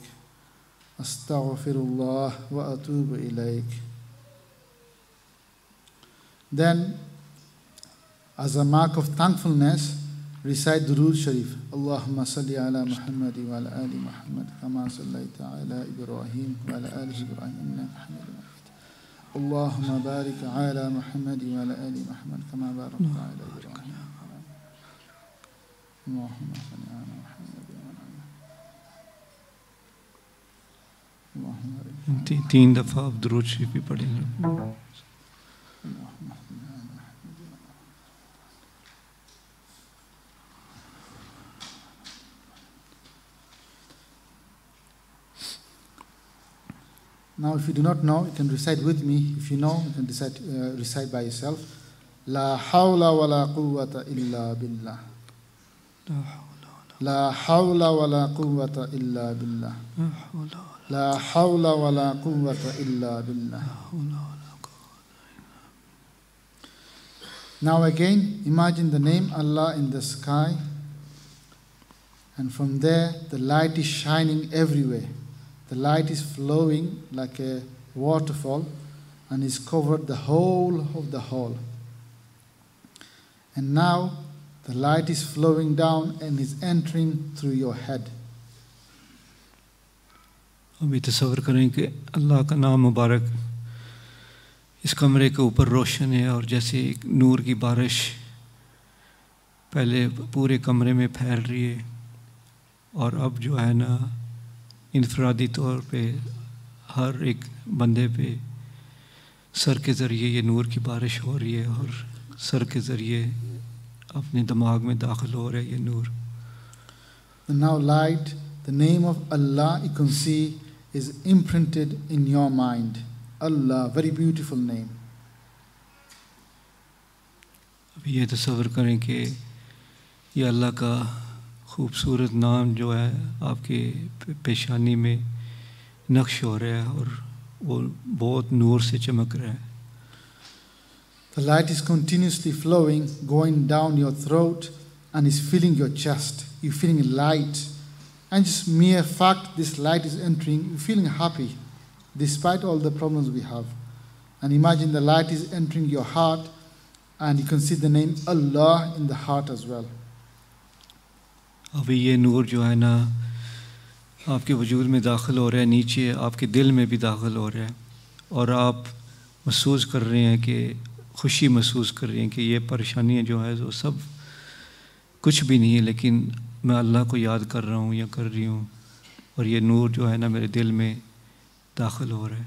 Astaghfirullah wa atubu ilayk. Then, as a mark of thankfulness, recite Durood Sharif. Allahumma salli ala Muhammad wa ala ali Muhammad kama sallaita ala Ibrahim wa ala ali Ibrahim innaka Hamidun Majid. Allahumma barik ala Muhammad wa ala ali Muhammad kama barakta ala Ibrahim. Allahumma salli ala Muhammad wa ala ali Allahumma तीन दफ़ा आप दुरूद शरीफ भी पढ़ेंगे। Now, if you do not know, you can recite with me. If you know, you can recite by yourself. La hawla wa la quwwata illa billah. La hawla wa la quwwata illa billah. La hawla wa la quwwata illa billah. Now again, imagine the name Allah in the sky. And from there, the light is shining everywhere. The light is flowing like a waterfall and is covered the whole of the hall. And now the light is flowing down and is entering through your head. अभी तसव्वुर करें कि अल्लाह का नाम मुबारक इस कमरे के ऊपर रोशन है और जैसे एक नूर की बारिश पहले पूरे कमरे में फैल रही है और अब जो है ना इनफरादी तौर पे हर एक बंदे पे सर के ज़रिए ये नूर की बारिश हो रही है और सर के ज़रिए अपने दिमाग में दाखिल हो रहा है ये नूर। And now light, the name of Allah you can see is imprinted in your mind. Allah, very beautiful name. अभी ये तसव्वुर करें कि ये अल्लाह का खूबसूरत नाम जो है आपके पेशानी में नक्श हो रहा है और वो बहुत नूर से चमक रहा है। The light is continuously flowing, going down your throat and is filling your chest. You're feeling light. And just mere fact this light is entering, you're feeling happy despite all the problems we have. And imagine the light is entering your heart and you can see the name Allah in the heart as well. अभी ये नूर जो है ना आपके वजूद में दाखिल हो रहा है, नीचे आपके दिल में भी दाखिल हो रहा है और आप महसूस कर रहे हैं कि खुशी महसूस कर रहे हैं कि ये परेशानियां जो है वो सब कुछ भी नहीं है, लेकिन मैं अल्लाह को याद कर रहा हूँ या कर रही हूँ और ये नूर जो है ना मेरे दिल में दाखिल हो रहा है।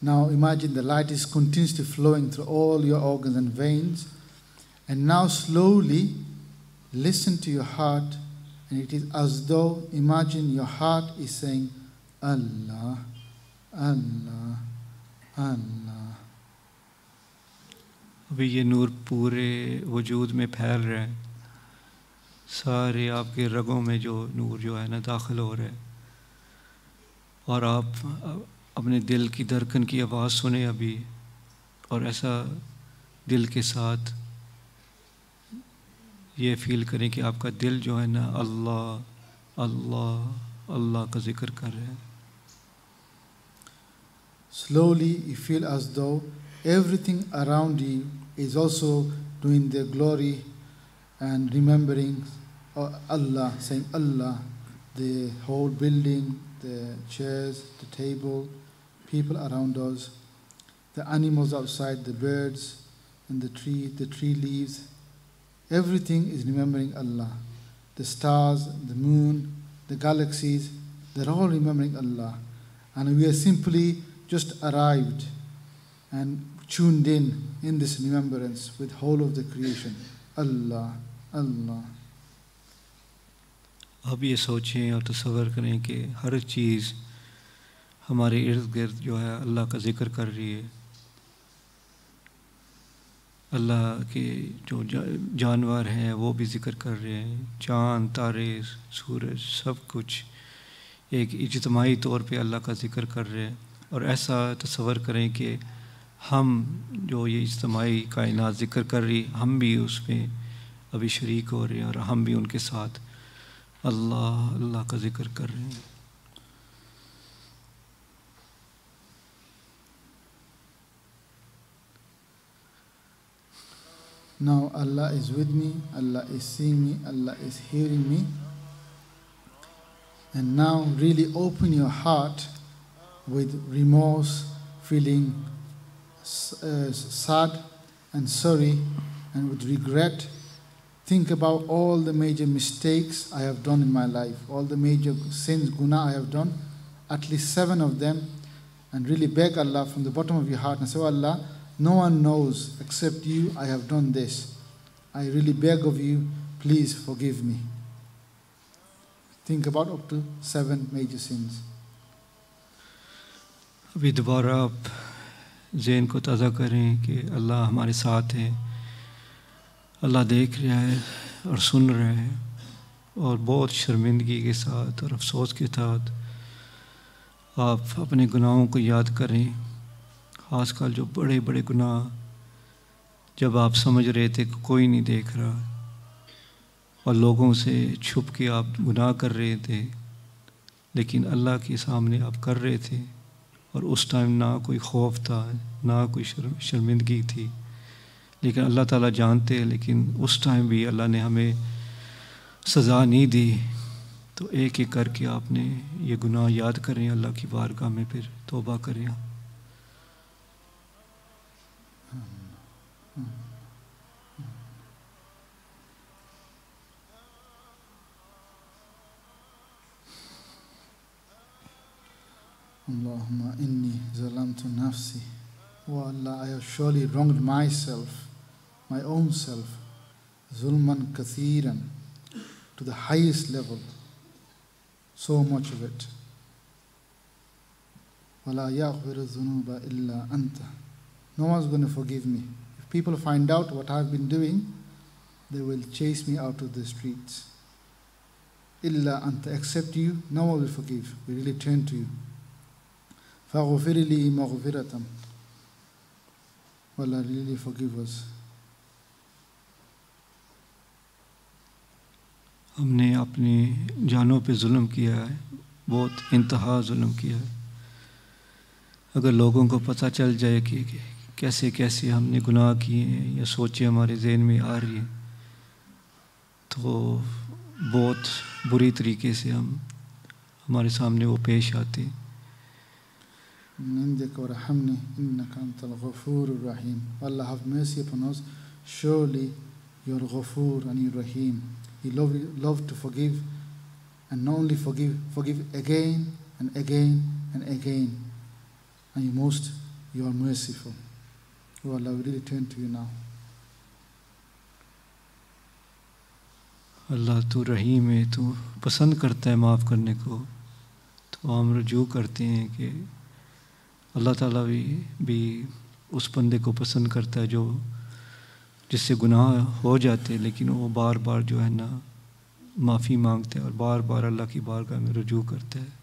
Now imagine the light is continuously flowing through all your organs and veins. And now slowly listen to your heart, and it is as though, imagine your heart is saying, Allah, Allah, Allah. अभी ये नूर पूरे वजूद में फैल रहा है, सारे आपके रगों में जो नूर जो है ना दाखिल हो रहा है, और आप अपने दिल की धड़कन की आवाज़ सुने अभी, और ऐसा दिल के साथ ये फील करें कि आपका दिल जो है ना अल्लाह अल्लाह अल्लाह का जिक्र कर रहा है. Slowly you feel as though everything around you is also doing the glory and remembering Allah, saying Allah, the whole building, the chairs, the table, people around us, the animals outside, the birds and the tree leaves. Everything is remembering Allah. The stars, the moon, the galaxies, they're all remembering Allah. And we are simply just arrived and tuned in this remembrance with whole of the creation. Allah, Allah. अब ये सोचें और तसव्वुर करें कि हर चीज़ हमारे इर्द गिर्द जो है अल्लाह का ज़िक्र कर रही है. अल्लाह के जो जानवर हैं वो भी ज़िक्र कर रहे हैं, चाँद तारे सूरज सब कुछ एक इज्तिमाई तौर पे अल्लाह का ज़िक्र कर रहे हैं. और ऐसा तसव्वुर करें कि हम जो ये इज्तिमाई कायनात ज़िक्र कर रही, हम भी उसमें अभी शरीक हो रहे हैं और हम भी उनके साथ अल्लाह अल्लाह का ज़िक्र कर रहे हैं. Now Allah is with me, Allah is seeing me, Allah is hearing me. And now really open your heart with remorse, feeling sad and sorry and with regret. Think about all the major mistakes I have done in my life, all the major sins, guna I have done, at least 7 of them, and really beg Allah from the bottom of your heart and say, oh Allah, no one knows except you I have done this. I really beg of you, please forgive me. Think about up to 7 major sins. अभी दोबारा आप ज़हन को ताज़ा करें कि अल्लाह हमारे साथ है, अल्लाह देख रहा है और सुन रहा है, और बहुत शर्मिंदगी के साथ और अफसोस के साथ आप अपने गुनाहों को याद करें. आजकल जो बड़े बड़े गुनाह, जब आप समझ रहे थे कि कोई नहीं देख रहा और लोगों से छुप के आप गुनाह कर रहे थे, लेकिन अल्लाह के सामने आप कर रहे थे, और उस टाइम ना कोई खौफ था ना कोई शर्मिंदगी थी, लेकिन अल्लाह ताला जानते हैं. लेकिन उस टाइम भी अल्लाह ने हमें सज़ा नहीं दी. तो एक एक करके आपने ये गुनाह याद करें, अल्लाह की बारगाह में फिर तौबा करें. Allahumma inni zalamtu nafsi. Oh Allah, I have surely wronged myself, my own self, zulman kathiran, to the highest level, so much of it. Wala yaghfiru dhunuba illa anta. No one's going to forgive me. If people find out what I've been doing, they will chase me out of the streets. Illa anta, except you, no one will forgive. We really turn to you. فَغُفِرِ لِي مَغْفِرَةً. Allah, really forgive us. हमने अपनी जानों पे जुल्म किया है, बहुत इंतहा जुल्म किया है. अगर लोगों को पता चल जाए कि कैसे कैसे हमने गुनाह किए हैं या सोचे हमारे ज़हन में आ रही है, तो बहुत बुरी तरीके से हमारे सामने वो पेश आते हैं. Allah, have mercy upon us. Surely you are Ghafoor and you are Rahim. You love to forgive, and not only forgive again and again and again. And you most You are merciful. Oh Allah, we really turn to you now. अल्लाह तू रहीम है, तू पसंद करता है माफ़ करने को। तो हम रुजू करते हैं कि अल्लाह ताला भी उस बंदे को पसंद करता है जो जिससे गुनाह हो जाते हैं, लेकिन वो बार बार जो है ना माफ़ी मांगते हैं और बार बार अल्लाह की बारगाह में रुजू करते हैं।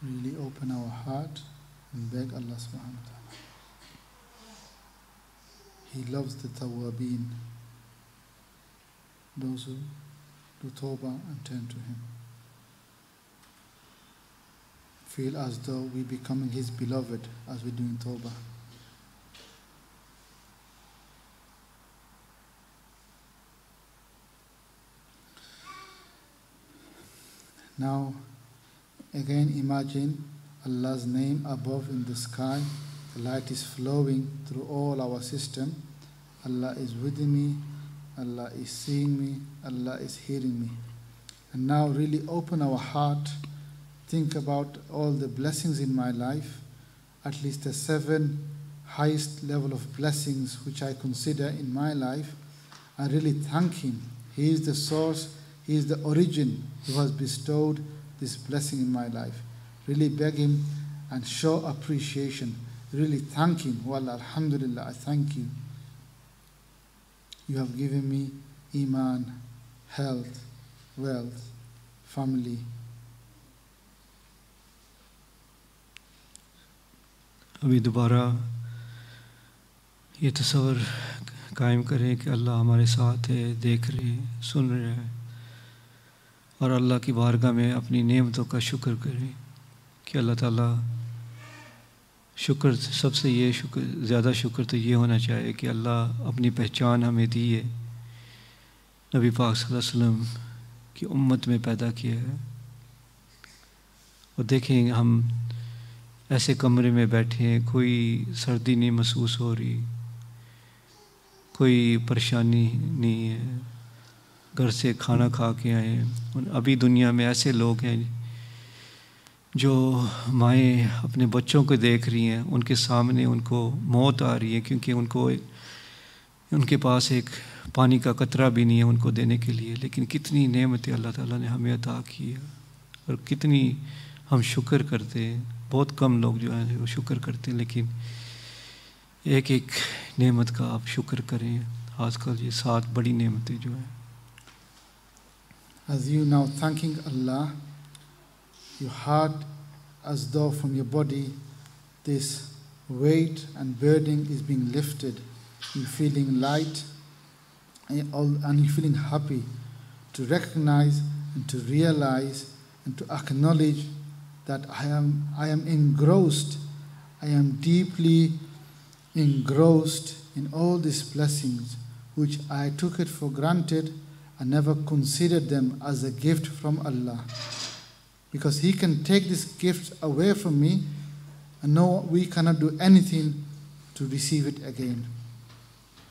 Really open our heart and beg Allah subhanahu wa ta'ala. He loves the tawwabin, those who do tawbah and turn to Him. Feel as though we're becoming His beloved as we're doing tawbah. Now, again, imagine Allah's name above in the sky. The light is flowing through all our system. Allah is with me. Allah is seeing me. Allah is hearing me. And now really open our heart. Think about all the blessings in my life. At least the 7 highest level of blessings which I consider in my life. I really thank Him. He is the source. He is the origin who has bestowed this blessing in my life. Really beg Him and show appreciation. Really thank Him. Wallah, alhamdulillah, I thank you. You have given me iman, health, wealth, family. अभी दोबारा ये तस्वर कायम करें कि अल्लाह हमारे साथ है, देख रहे हैं, सुन रहे हैं, और अल्लाह की बारगाह में अपनी नेमतों का शुक्र करें कि अल्लाह ताला शुक्र सबसे ये शुक्र ज़्यादा शुक्र तो ये होना चाहिए कि अल्लाह अपनी पहचान हमें दी है, नबी पाक सल्लल्लाहु अलैहि वसल्लम की उम्मत में पैदा किया है। और देखें हम ऐसे कमरे में बैठे हैं, कोई सर्दी नहीं महसूस हो रही, कोई परेशानी नहीं है, घर से खाना खा के आए। अभी दुनिया में ऐसे लोग हैं जो माएँ अपने बच्चों को देख रही हैं, उनके सामने उनको मौत आ रही है क्योंकि उनके पास एक पानी का कतरा भी नहीं है उनको देने के लिए। लेकिन कितनी नेमतें अल्लाह ताला ने हमें अता की है और कितनी हम शुक्र करते हैं। बहुत कम लोग जो हैं वो शुक्र करते हैं, लेकिन एक एक नेमत का आप शुक्र करें। आजकल ये 7 बड़ी नेमतें जो हैं। As you now thanking Allah, your heart as though from your body this weight and burden is being lifted. You're feeling light and you're feeling happy to recognize and to realize and to acknowledge that I am engrossed, I am deeply engrossed in all these blessings which I took it for granted and never considered them as a gift from Allah. Because He can take this gift away from me and no, we cannot do anything to receive it again.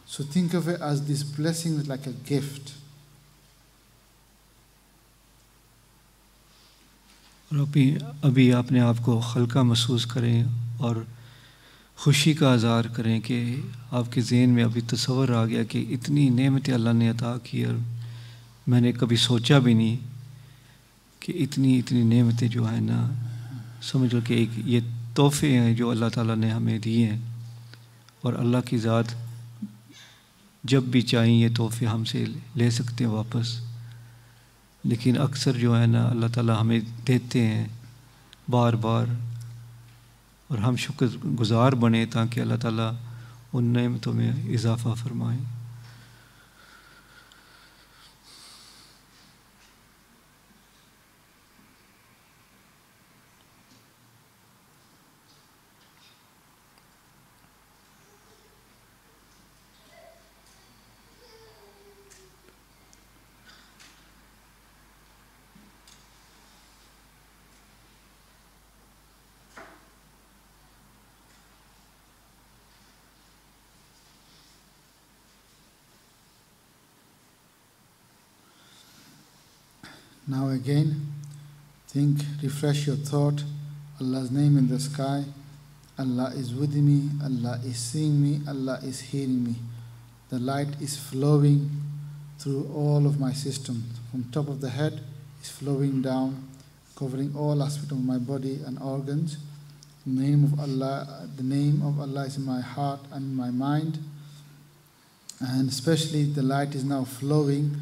So think of it as this blessing is like a gift. और अभी अपने आप को हल्का महसूस करें और खुशी का इज़हार करें कि आपके ज़हन में अभी तसव्वुर आ गया कि इतनी नेमतें अल्लाह ने अता की और मैंने कभी सोचा भी नहीं कि इतनी नेमतें जो है ना, समझ लो कि एक ये तोहफ़े हैं जो अल्लाह ताला ने हमें दिए हैं। और अल्लाह की ज़ात जब भी चाहें ये तोहफ़े हमसे ले सकते हैं वापस, लेकिन अक्सर जो है ना अल्लाह ताला हमें देते हैं बार बार और हम शुक्रगुज़ार बने ताकि अल्लाह ताला उन नेमतों में इजाफ़ा फरमाए। Now again, think, refresh your thought. Allah's name in the sky. Allah is with me. Allah is seeing me. Allah is hearing me. The light is flowing through all of my system. From top of the head, is flowing down, covering all aspects of my body and organs. The name of Allah is in my heart and my mind. And especially the light is now flowing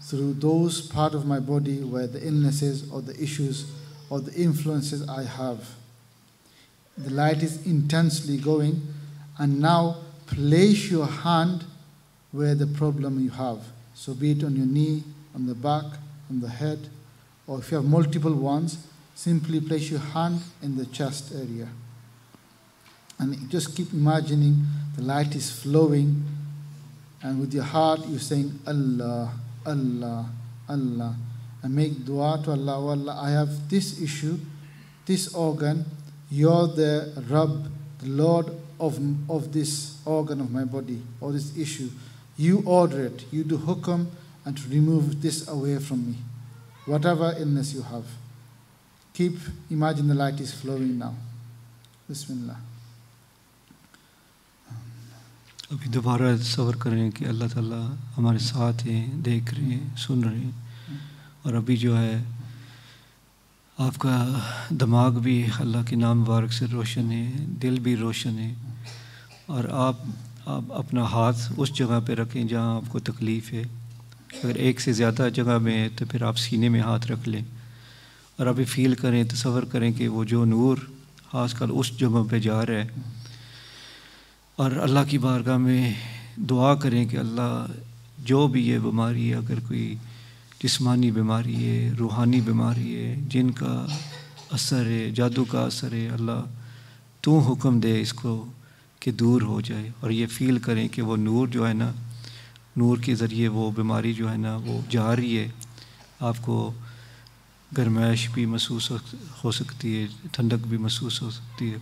through those parts of my body where the illnesses or the issues or the influences I have. The light is intensely going, and now place your hand where the problem you have. So be it on your knee, on the back, on the head, or if you have multiple ones, simply place your hand in the chest area. And just keep imagining the light is flowing, and with your heart you're saying Allah, Allah, Allah, and make dua to Allah. Oh Allah, I have this issue, this organ. You're the Rabb, the Lord of this organ of my body, or this issue. You order it, you do hukam, and to remove this away from me. Whatever illness you have. Keep, imagine the light is flowing now. Bismillah. अभी दोबारा सवर करें कि अल्लाह ताला हमारे साथ हैं, देख रहे हैं, सुन रहे हैं। और अभी जो है आपका दिमाग भी अल्लाह के नाम मुबारक से रोशन है, दिल भी रोशन है। और आप अपना हाथ उस जगह पे रखें जहाँ आपको तकलीफ़ है। अगर एक से ज़्यादा जगह में है तो फिर आप सीने में हाथ रख लें और अभी फ़ील करें, तसव्वुर करें कि वो जो नूर आजकल उस जगह पे जा रहा है। और अल्लाह की बारगाह में दुआ करें कि अल्लाह जो भी ये बीमारी है, अगर कोई जिस्मानी बीमारी है, रूहानी बीमारी है, जिनका असर है, जादू का असर है, अल्लाह तू हुक्म दे इसको कि दूर हो जाए। और ये फ़ील करें कि वो नूर जो है ना, नूर के ज़रिए वो बीमारी जो है ना वो जा रही है। आपको गर्माइश भी महसूस हो सकती है, ठंडक भी महसूस हो सकती है।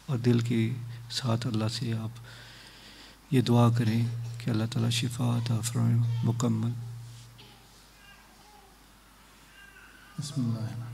और दिल के साथ अल्लाह से आप ये दुआ करें कि अल्लाह ताला शिफा अता फरमाए मुकम्मल। बिस्मिल्लाह।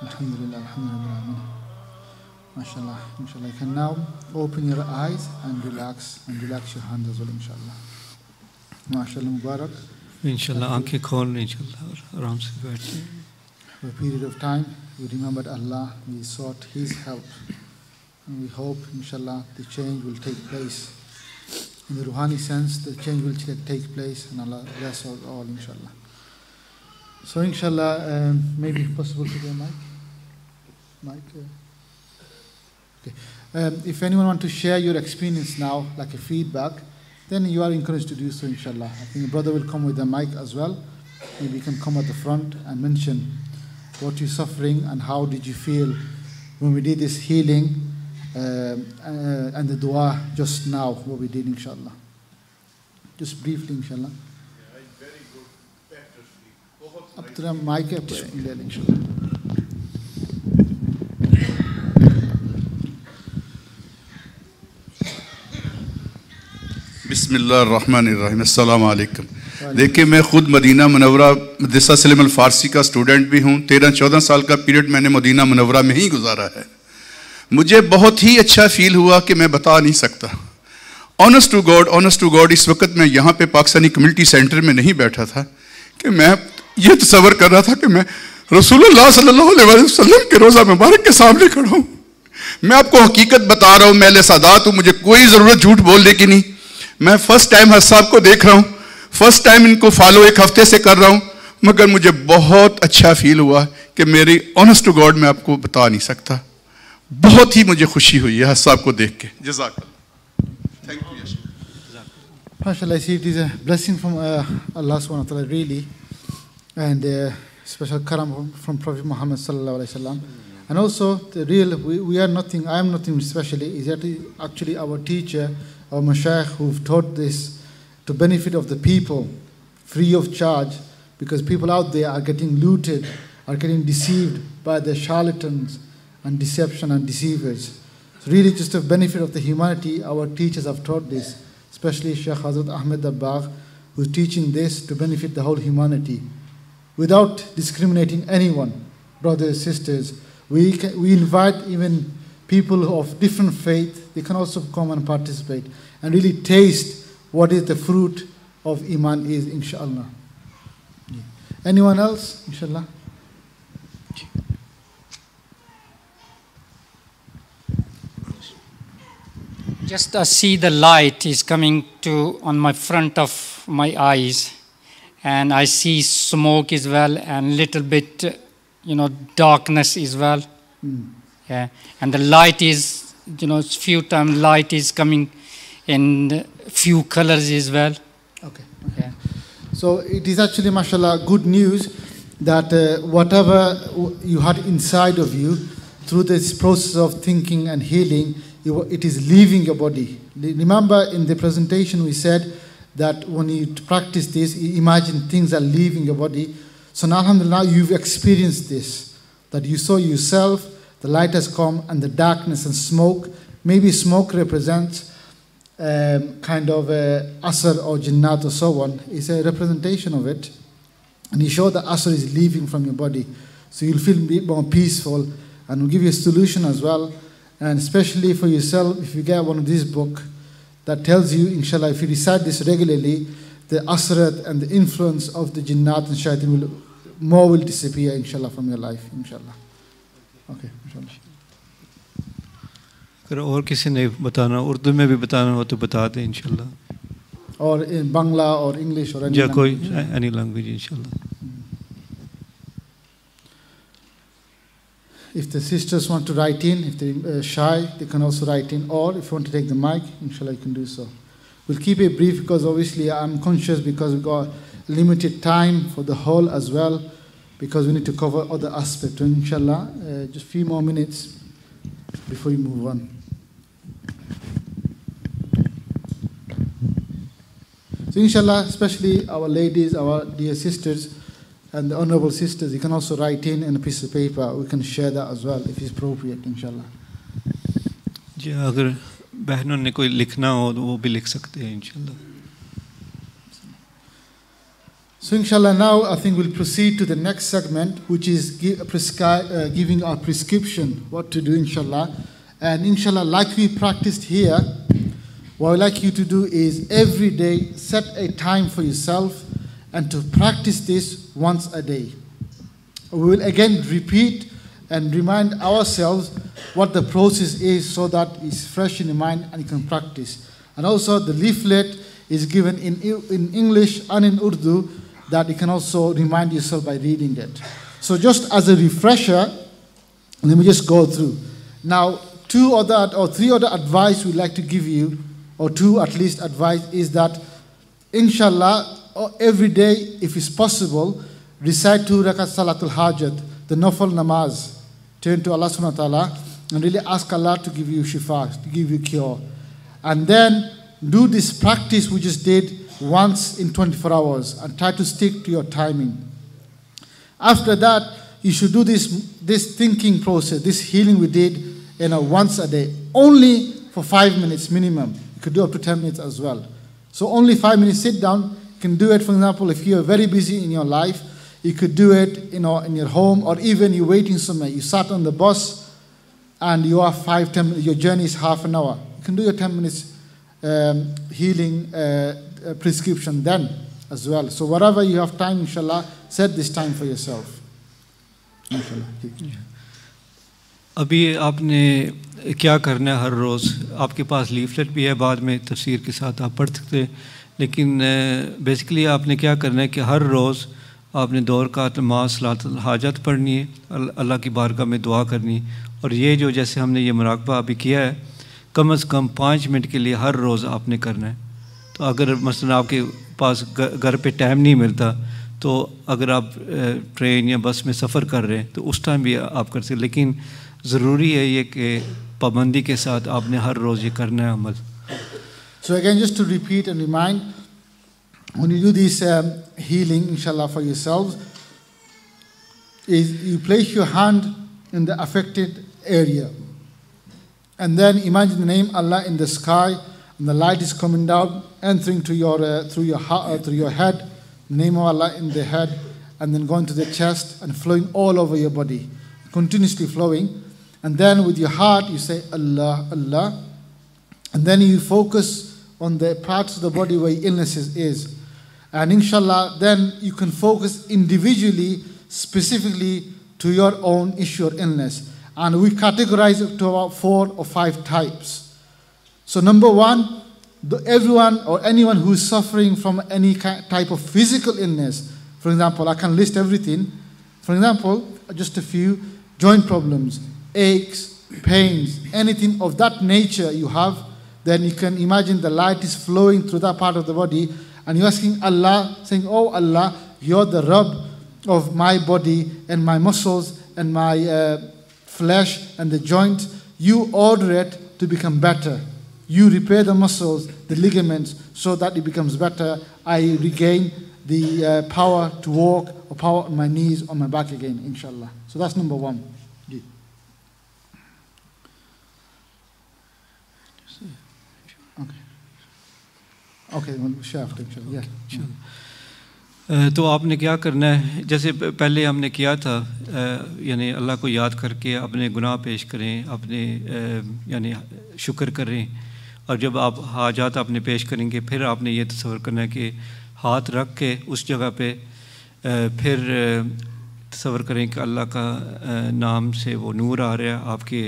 Alhamdulillah, alhamdulillah. MashaAllah, inshallah. You can now open your eyes and relax your hands as well, inshallah. MashaAllah, Mubarak. इंशाल्लाह आंखें खोल इंशाल्लाह और आराम से बैठिए. For a period of time, we remembered Allah, we sought His help. And we hope, inshallah, the change will take place. In the Ruhani sense, the change will take place, and Allah bless us all, inshallah. So, inshallah, maybe possible to get a mic? Okay. If anyone wants to share your experience now, like a feedback, then you are encouraged to do so, inshallah. I think the brother will come with a mic as well. Maybe you can come at the front and mention what you're suffering and how did you feel when we did this healing and the dua just now, what we did, inshallah. Just briefly, inshallah. very good, better sleep. Up to the mic, inshallah. बिस्मिल्लाहिर्रहमानिर्रहीम अस्सलाम वालेकुम. देखिए, मैं ख़ुद Medina Munawwara मदरसा सलीम अल फ़ारसी का student भी हूँ. 13-14 साल का पीरियड मैंने मदीना मुनव्वरा में ही गुजारा है. मुझे बहुत ही अच्छा फील हुआ कि मैं बता नहीं सकता. ऑनेस्ट टू गॉड इस वक्त मैं यहाँ पे पाकिस्तानी कम्युनिटी सेंटर में नहीं बैठा था कि मैं ये तसव्वुर कर रहा था कि मैं रसूलुल्लाह सल्लल्लाहु अलैहि वसल्लम के रोज़ा मुबारक के सामने खड़ा हूँ. मैं आपको हकीकत बता रहा हूँ, मैं ले सादात हूँ, मुझे कोई ज़रूरत झूठ बोलने की नहीं. मैं फर्स्ट टाइम हज साहब को देख रहा हूँ, फर्स्ट टाइम इनको फॉलो एक हफ्ते से कर रहा हूँ, मगर मुझे बहुत अच्छा फील हुआ कि मेरी ऑनेस्ट टू गॉड मैं आपको बता नहीं सकता. बहुत ही मुझे खुशी हुई है हज साहब को देख के. जज़ाकल्लाह. Thank you. MashaAllah, I see it is a blessing from Allah subhanahu wa ta'ala, really, and special karam from Prophet Muhammad sallallahu alaihi wasallam. And also, the real, we are nothing, I am nothing especially, is actually our teacher, our mashayikh who've taught this to benefit of the people, free of charge, because people out there are getting looted, are getting deceived by the charlatans and deception and deceivers. So really just a benefit of the humanity, our teachers have taught this, especially Sheikh Hazrat Ahmed Dabbagh, who's teaching this to benefit the whole humanity, without discriminating anyone, brothers, sisters. We invite even people of different faith, they can also come and participate and really taste what is the fruit of Iman is, inshallah. Yeah. Anyone else, inshallah? Just I see the light is coming to on my front of my eyes, and I see smoke as well, and little bit, darkness as well. Yeah, and the light is, few times light is coming in few colors as well. Okay. Yeah. So it is actually, mashallah, good news that whatever you had inside of you, through this process of thinking and healing, it is leaving your body. Remember in the presentation we said that when you practice this, you imagine things are leaving your body. So now, alhamdulillah, you've experienced this, that you saw yourself, the light has come, and the darkness and smoke. Maybe smoke represents kind of asr or jinnat or so on. It's a representation of it. And you show the asr is leaving from your body. So you'll feel a bit more peaceful, and we'll give you a solution as well. And especially for yourself, if you get one of these books that tells you, inshallah, if you recite this regularly, the asrat and the influence of the jinnat and shaitan will disappear, inshallah, from your life, inshallah. Okay, inshallah. अगर और किसी ने बताना, उर्दू में भी बताना हो तो बता दें इंशाल्लाह. Or in Bangla or English or any language. Any language inshallah. If the sisters want to write in, if they're shy, they can also write in. Or if you want to take the mic, inshallah, you can do so. We'll keep it brief because obviously I'm conscious because we've got limited time for the whole as well, because we need to cover other aspects. So inshallah, just a few more minutes before you move on. So inshallah, especially our ladies, our dear sisters, and the honorable sisters, you can also write in a piece of paper. We can share that as well if it's appropriate, inshallah. जी अगर बहनों ने कोई लिखना हो तो वो भी लिख सकते हैं इंशाल्लाह. So inshallah now I think we'll proceed to the next segment, which is giving our prescription, what to do inshallah. And inshallah, like we practiced here, what I'd like you to do is every day set a time for yourself and to practice this once a day. We will again repeat and remind ourselves what the process is so that it's fresh in your mind and you can practice. And also the leaflet is given in English and in Urdu that you can also remind yourself by reading it. So just as a refresher, let me just go through. Now, three other advice we'd like to give you, or two at least advice, is that inshallah every day, if it's possible, recite 2 rakat salatul hajat, the nafal namaz. Turn to Allah subhanahu wa ta'ala and really ask Allah to give you shifa, to give you cure. And then do this practice we just did once in 24 hours and try to stick to your timing. After that, you should do this thinking process, this healing we did, once a day, only for 5 minutes minimum. You could do up to 10 minutes as well. So only 5 minutes, sit down. You can do it, for example, if you're very busy in your life, you could do it, in your home, or even you're waiting somewhere. You sat on the bus and you are 5-10 minutes, your journey is half an hour. You can do your 10 minutes healing prescription then as well. So whatever you have time, inshallah, set this time for yourself. Inshallah. अभी आपने क्या करना है हर रोज़, आपके पास leaflet भी है, बाद में तफसीर के साथ आप पढ़ सकते हैं, लेकिन बेसिकली आपने क्या करना है कि हर रोज़ आपने 2 रकात नमाज सलातुल हाजत पढ़नी है, अल्लाह की बारगाह में दुआ करनी है. और ये जो जैसे हमने ये मुराकबा अभी किया है, कम से कम 5 मिनट के लिए हर रोज़ आपने करना है. तो अगर मसलन आपके पास घर पे टाइम नहीं मिलता, तो अगर आप ट्रेन या बस में सफ़र कर रहे हैं तो उस टाइम भी आप कर सकते, लेकिन ज़रूरी है ये कि पाबंदी के साथ आपने हर रोज़ ये करना है अमल. So again, just to repeat and remind, when you do this healing, inshallah, for yourselves, is you place your hand in the affected area, and then imagine the name Allah in the sky, and the light is coming down, entering to your through your head, the name of Allah in the head, and then going to the chest and flowing all over your body, continuously flowing. And then with your heart you say Allah, Allah, and then you focus on the parts of the body where illness is. And inshallah, then you can focus individually, specifically to your own issue or illness. And we categorize it to about 4 or 5 types. So number 1, everyone or anyone who is suffering from any type of physical illness. For example, I can list everything. For example, just a few: joint problems, aches, pains, anything of that nature you have. Then you can imagine the light is flowing through that part of the body, and you're asking Allah, saying, "Oh Allah, you're the Rabb of my body and my muscles and my flesh and the joint. You order it to become better. You repair the muscles, the ligaments, so that it becomes better. I regain the power to walk, or power on my knees, on my back again, inshallah." So that's number 1. Okay, well, shaft, inshallah. Yeah. तो आपने क्या करना है, जैसे पहले हमने किया था, यानी अल्लाह को याद करके अपने गुनाह पेश करें, अपने यानी शुक्र करें, और जब आप हाजात अपने पेश करेंगे, फिर आपने ये तसव्वुर करना है कि हाथ रख के उस जगह पे फिर तसव्वुर करें कि अल्लाह का नाम से वो नूर आ रहा है, आपके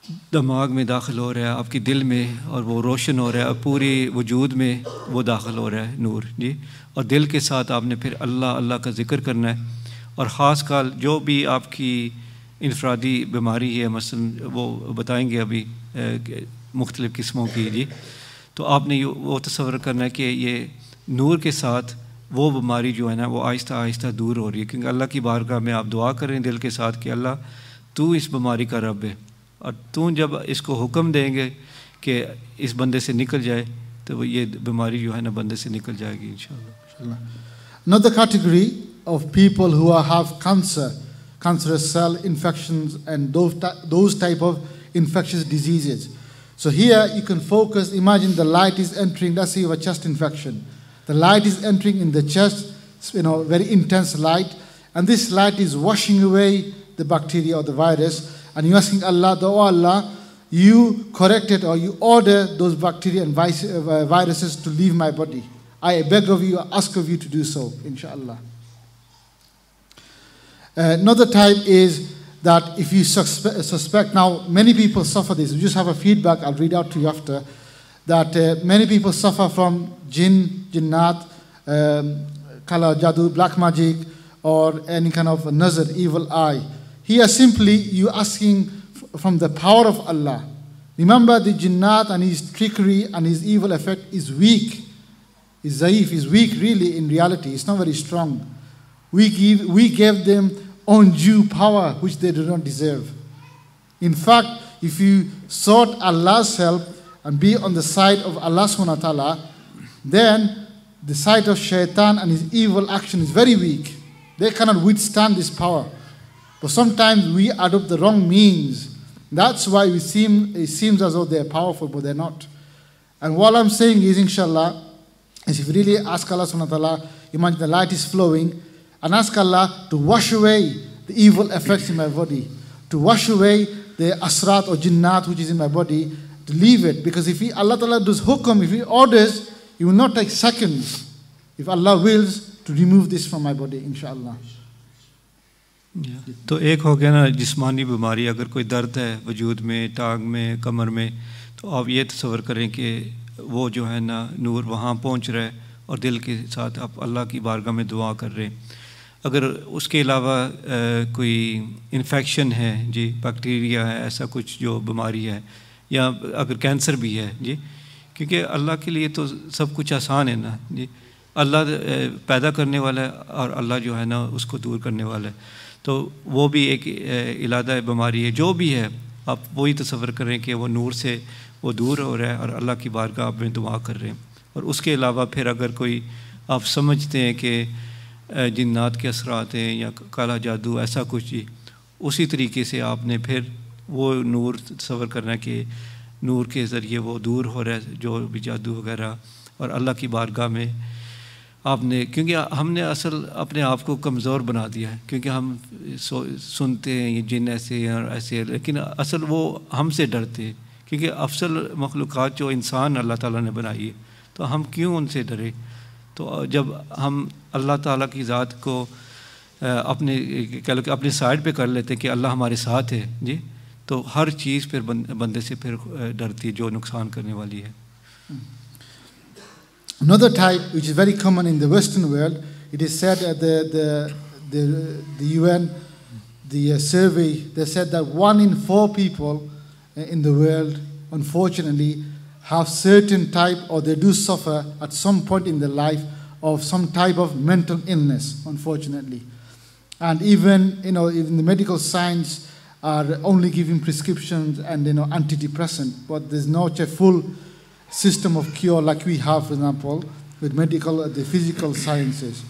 दिमाग में दाखिल हो रहा है, आपके दिल में, और वो रोशन हो रहा है, पूरी वजूद में वो दाखिल हो रहा है नूर जी. और दिल के साथ आपने फिर अल्लाह अल्लाह का ज़िक्र करना है. और ख़ास कर जो भी आपकी इनफरादी बीमारी है, मसलन वो बताएंगे अभी मुख्तलिफ़ किस्मों की जी, तो आपने वो तसव्वुर करना है कि ये नूर के साथ वो बीमारी जो है ना, वो आहिस्ता आहिस्ता दूर हो रही है. क्योंकि अल्लाह की बारगाह में आप दुआ करें दिल के साथ कि अल्लाह तू इस बीमारी का रब है, और तू जब इसको हुक्म देंगे कि इस बंदे से निकल जाए, तो ये बीमारी जो है ना बंदे से निकल जाएगी इंशाअल्लाह. Another category of people who have cancer, cancerous cell infections, and those type of infectious diseases. So here you can focus, imagine the light is entering, let's say you have a chest infection. The light is entering in the chest, very intense light, and this light is washing away the bacteria or the virus, and you're asking Allah, oh Allah, you corrected or you order those bacteria and viruses to leave my body. I beg of you, I ask of you to do so, inshallah. Another type is that if you suspect, now many people suffer this, we just have a feedback, I'll read out to you after, that many people suffer from jinn, jinnat, kala jadoo, black magic, or any kind of nazar, evil eye. Here simply you asking from the power of Allah. Remember the jinnat and his trickery and his evil effect is weak. Is zaif, is weak really in reality. It's not very strong. We gave them undue power which they do not deserve. In fact, if you sought Allah's help and be on the side of Allah subhanahu wa ta'ala, then the side of shaitan and his evil action is very weak. They cannot withstand this power. But sometimes we adopt the wrong means. That's why it seems as though they're powerful, but they're not. And what I'm saying is, inshallah, is if you really ask Allah subhanahu wa ta'ala, imagine the light is flowing, and ask Allah to wash away the evil effects in my body, to wash away the asrat or jinnat which is in my body, to leave it. Because if Allah ta'ala does hukum, if He orders, it will not take seconds, if Allah wills, to remove this from my body, inshallah. तो एक हो गया ना जिस्मानी बीमारी, अगर कोई दर्द है वजूद में, टांग में, कमर में, तो आप ये तसव्वुर करें कि वो जो है ना नूर वहाँ पहुँच रहा है और दिल के साथ आप अल्लाह की बारगाह में दुआ कर रहे हैं. अगर उसके अलावा कोई इन्फेक्शन है जी, बैक्टीरिया है, ऐसा कुछ जो बीमारी है, या अगर कैंसर भी है जी, क्योंकि अल्लाह के लिए तो सब कुछ आसान है ना जी. अल्लाह पैदा करने वाला है और अल्लाह जो है ना उसको दूर करने वाला है. तो वो भी एक इलादा बीमारी है. जो भी है आप वही तसव्वुर करें कि वो नूर से वो दूर हो रहा है और अल्लाह की बारगाह में दुआ कर रहे हैं. और उसके अलावा फिर अगर कोई आप समझते हैं कि जिन्नात के असरात हैं या काला जादू ऐसा कुछ ही, उसी तरीके से आपने फिर वो नूर तसव्वुर करना है कि नूर के ज़रिए वो दूर हो रहा है जो भी जादू वगैरह, और अल्लाह की बारगाह में आपने, क्योंकि हमने असल अपने आप को कमज़ोर बना दिया है, क्योंकि हम सुनते हैं ये जिन ऐसे हैं और ऐसे हैं, लेकिन असल वो हमसे डरते हैं, क्योंकि अफसल मखलूक़ात जो इंसान अल्लाह ताला ने बनाई है, तो हम क्यों उनसे डरे. तो जब हम अल्लाह ताला की ज़ात को अपने कह लो कि अपने साइड पे कर लेते हैं कि अल्लाह हमारे साथ है जी, तो हर चीज़ फिर बंदे से फिर डरती है जो नुकसान करने वाली है. Another type which is very common in the Western world, it is said at the UN, the survey, they said that 1 in 4 people in the world, unfortunately, have certain type, or they do suffer at some point in their life of some type of mental illness, unfortunately. And even, even the medical science are only giving prescriptions and, antidepressant, but there's not a full system of cure like we have, for example, with medical, the physical sciences.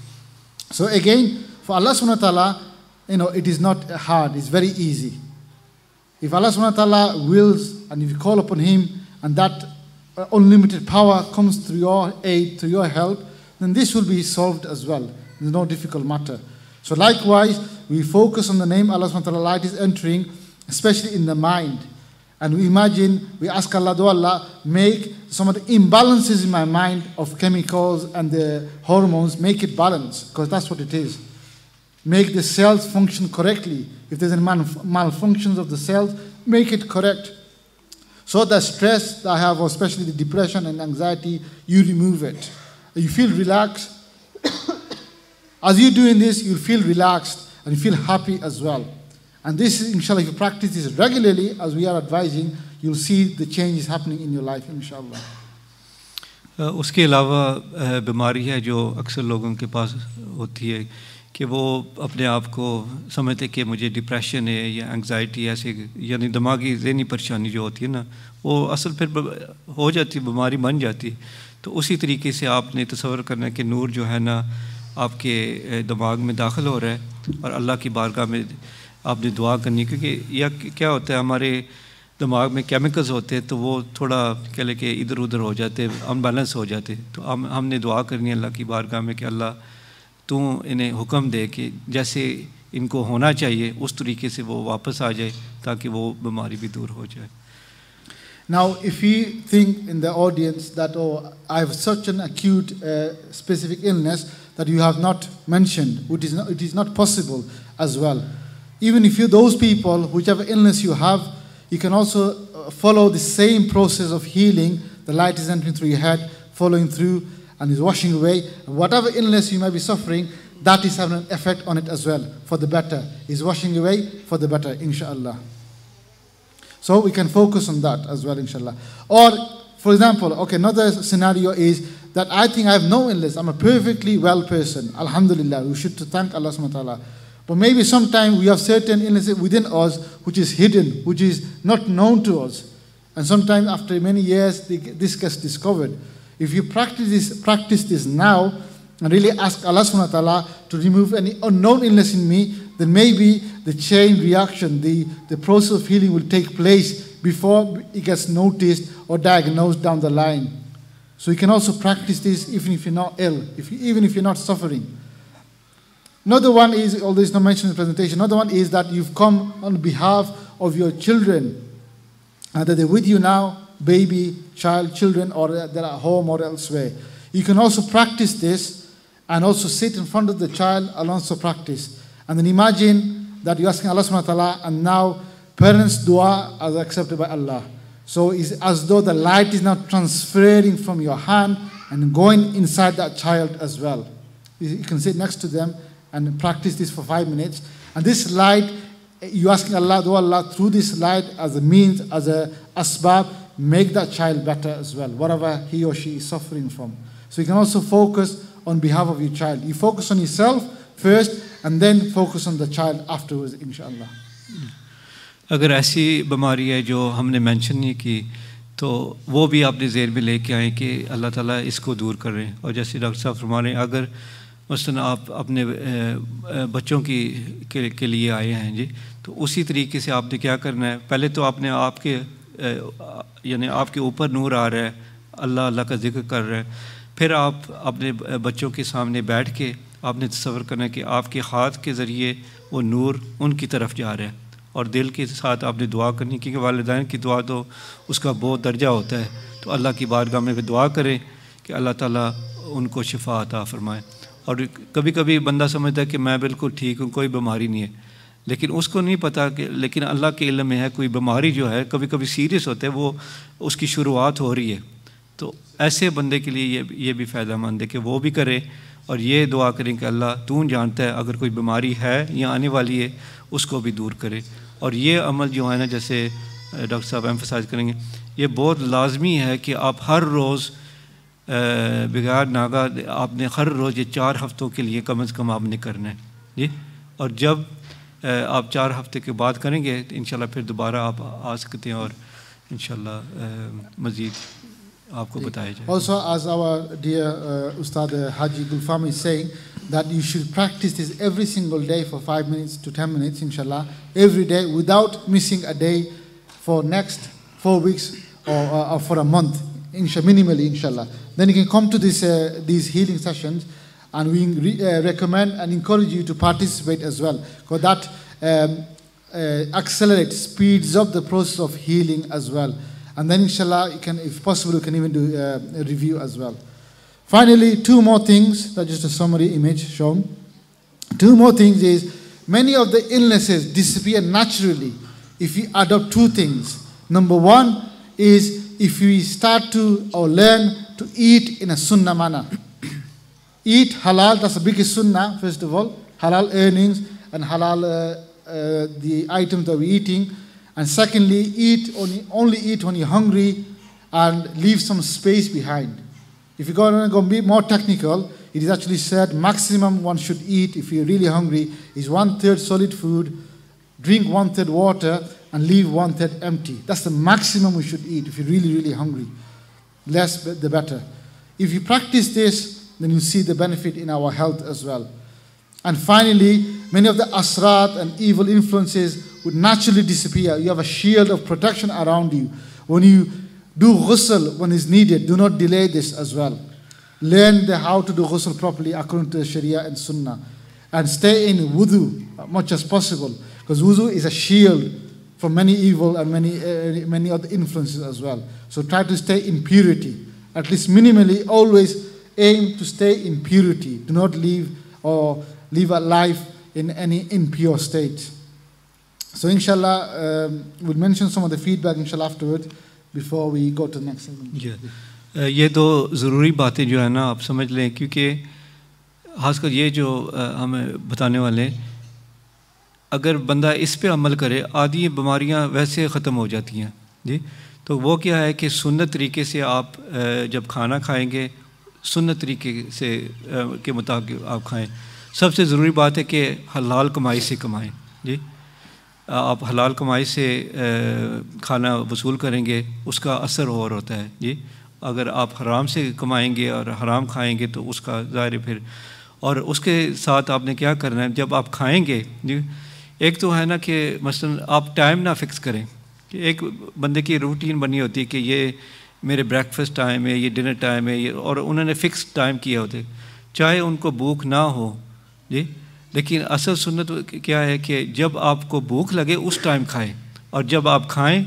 So again, for Allah subhanahu wa ta'ala, it is not hard, it's very easy. If Allah subhanahu wa ta'ala wills, and if you call upon Him, and that unlimited power comes through your aid, through your help, then this will be solved as well. There's no difficult matter. So likewise, we focus on the name Allah subhanahu wa ta'ala, light is entering, especially in the mind. And we imagine, we ask Allah, do Allah make some of the imbalances in my mind of chemicals and the hormones, make it balance, because that's what it is. Make the cells function correctly. If there's any malfunctions of the cells, make it correct. So the stress that I have, especially the depression and anxiety, you remove it. You feel relaxed. As you're doing this, you'll feel relaxed and you feel happy as well. And this, inshallah, if you practice this regularly, as we are advising, you'll see the changes happening in your life, inshallah. उसके अलावा बीमारी है जो अक्सर लोगों के पास होती है कि वो अपने आप को समझते कि मुझे डिप्रेशन है या एंग्जाइटी ऐसे, यानी दिमागी ज़हनी परेशानी जो होती है ना, वो असल फिर हो जाती है, बीमारी बन जाती है. तो उसी तरीके से आपने तसव्वुर करना है कि नूर जो है ना आपके दिमाग में दाखिल हो रहा है और अल्लाह की बारगाह में आपने दुआ करनी, क्योंकि या क्या होता है हमारे दिमाग में केमिकल्स होते तो वो थोड़ा कह ले कि इधर उधर हो जाते, अनबैलेंस हो जाते। तो हमने दुआ करनी है अल्लाह की बारगाह में कि अल्लाह तू इन्हें हुक्म दे कि जैसे इनको होना चाहिए उस तरीके से वो वापस आ जाए ताकि वो बीमारी भी दूर हो जाए। Now, if you think in the audience that, oh, I have such an acute specific illness that you have not mentioned, it is not possible as well. Even if those people, whichever illness you have, you can also follow the same process of healing. The light is entering through your head, following through, and is washing away. Whatever illness you might be suffering, that is having an effect on it as well, for the better. Is washing away for the better, inshallah. So we can focus on that as well, inshallah. Or, for example, okay, another scenario is that I think I have no illness. I'm a perfectly well person. Alhamdulillah. We should thank Allah subhanahu wa ta'ala. But maybe sometimes we have certain illnesses within us which is hidden, which is not known to us. And sometimes after many years, this gets discovered. If you practice this now and really ask Allah subhanahu wa ta'ala to remove any unknown illness in me, then maybe the chain reaction, the process of healing will take place before it gets noticed or diagnosed down the line. So you can also practice this even if you're not ill, even if you're not suffering. Another one is, although it's not mentioned in the presentation, another one is that you've come on behalf of your children, either they're with you now, baby, child, children, or they're at home or elsewhere. You can also practice this and also sit in front of the child and also practice. And then imagine that you're asking Allah subhanahu wa ta'ala, and now parents' dua is accepted by Allah. So it's as though the light is now transferring from your hand and going inside that child as well. You can sit next to them and practice this for 5 minutes. And this light, you're asking Allah, do Allah, through this light as a means, as a asbab, make that child better as well, whatever he or she is suffering from. So you can also focus on behalf of your child. You focus on yourself first and then focus on the child afterwards, inshallah. अगर ऐसी बीमारी है जो हमने mention नहीं की तो वो भी आपने ज़ेर में लेके आए कि अल्लाह ताला इसको दूर कर रहे हैं। और जैसे डॉक्टर साहब फरमा रहे हैं, अगर मसलन आप अपने बच्चों के लिए आए हैं जी, तो उसी तरीके से आपने क्या करना है, पहले तो आपने यानी आपके ऊपर नूर आ रहा है, अल्लाह अल्लाह का जिक्र कर रहा है, फिर आप अपने बच्चों के सामने बैठ के आपने तसव्वुर करना है कि आपके हाथ के ज़रिए वो नूर उनकी तरफ जा रहा है, और दिल के साथ आपने दुआ करनी, क्योंकि वालिदैन की दुआ तो उसका बहुत दर्जा होता है। तो अल्लाह की बारगाह में दुआ करें कि अल्लाह ताला उनको शिफा अता फरमाए। और कभी कभी बंदा समझता है कि मैं बिल्कुल ठीक हूँ, कोई बीमारी नहीं है, लेकिन उसको नहीं पता कि लेकिन अल्लाह के इल्म में है कोई बीमारी जो है कभी कभी सीरियस होता है, वो उसकी शुरुआत हो रही है। तो ऐसे बंदे के लिए ये भी फ़ायदेमंद है कि वो भी करे और ये दुआ करें कि अल्लाह तू जानता है अगर कोई बीमारी है या आने वाली है उसको भी दूर करे। और ये अमल जो है ना, जैसे डॉक्टर साहब एम्फसाइज करेंगे, ये बहुत लाजमी है कि आप हर रोज़ बिगाड़ नागा आपने हर रोज़ ये 4 हफ़्तों के लिए कम से कम आपने करना है जी। और जब आप 4 हफ़्ते के बाद करेंगे तो इंशाल्लाह फिर दोबारा आप आ सकते हैं और इंशाल्लाह मज़ीद आपको बताया जाए। Also, as our dear Ustad Haji Gulfam is saying, that you should practice this every single day for 5 minutes to 10 minutes, inshallah, every day without missing a day for next 4 weeks or for a month, minimally, inshallah. Then you can come to these healing sessions, and we recommend and encourage you to participate as well, because that accelerates, speeds up the process of healing as well. And then inshallah, you can, if possible, you can even do a review as well. Finally, 2 more things, that's just a summary image shown. 2 more things is, many of the illnesses disappear naturally if you adopt 2 things. Number 1 is if we start to or learn to eat in a sunnah manner. Eat halal, that's the biggest sunnah, first of all. Halal earnings and halal the items that we're eating. And secondly, only eat when you're hungry and leave some space behind. If you're going to be more technical, it is actually said maximum one should eat if you're really hungry is 1/3 solid food, drink 1/3 water, and leave 1/3 empty. That's the maximum we should eat if you're really, really hungry. Less the better. If you practice this, then you see the benefit in our health as well. And finally, many of the asrat and evil influences would naturally disappear. You have a shield of protection around you. When you do ghusl when is needed, do not delay this as well. Learn how to do ghusl properly according to the Sharia and Sunnah. And stay in wudu as much as possible, because wudu is a shield from many evil and many other influences as well. So try to stay in purity. At least minimally, always aim to stay in purity. Do not live a life in any impure state. So inshallah, we'll mention some of the feedback inshallah afterward before we go to the next segment. ये दो ज़रूरी बातें जो है ना आप समझ लें, क्योंकि खासकर ये जो हमें बताने वाले, अगर बंदा इस पे अमल करे आदि बीमारियां वैसे ख़त्म हो जाती हैं जी। तो वो क्या है कि सुन्नत तरीके से आप जब खाना खाएंगे सुन्नत तरीके से के मुताबिक आप खाएं। सबसे ज़रूरी बात है कि हलाल कमाई से कमाएं जी। आप हलाल कमाई से खाना वसूल करेंगे उसका असर और होता है जी। अगर आप हराम से कमाएंगे और हराम खाएंगे तो उसका ज़ाहिर फिर, और उसके साथ आपने क्या करना है जब आप खाएंगे जी। एक तो है ना कि मसलन आप टाइम ना फिक्स करें कि एक बंदे की रूटीन बनी होती है कि ये मेरे ब्रेकफास्ट टाइम है, ये डिनर टाइम है, ये, और उन्होंने फ़िक्स टाइम किया होते, चाहे उनको भूख ना हो जी। लेकिन असल सुन्नत क्या है कि जब आपको भूख लगे उस टाइम खाएं, और जब आप खाएं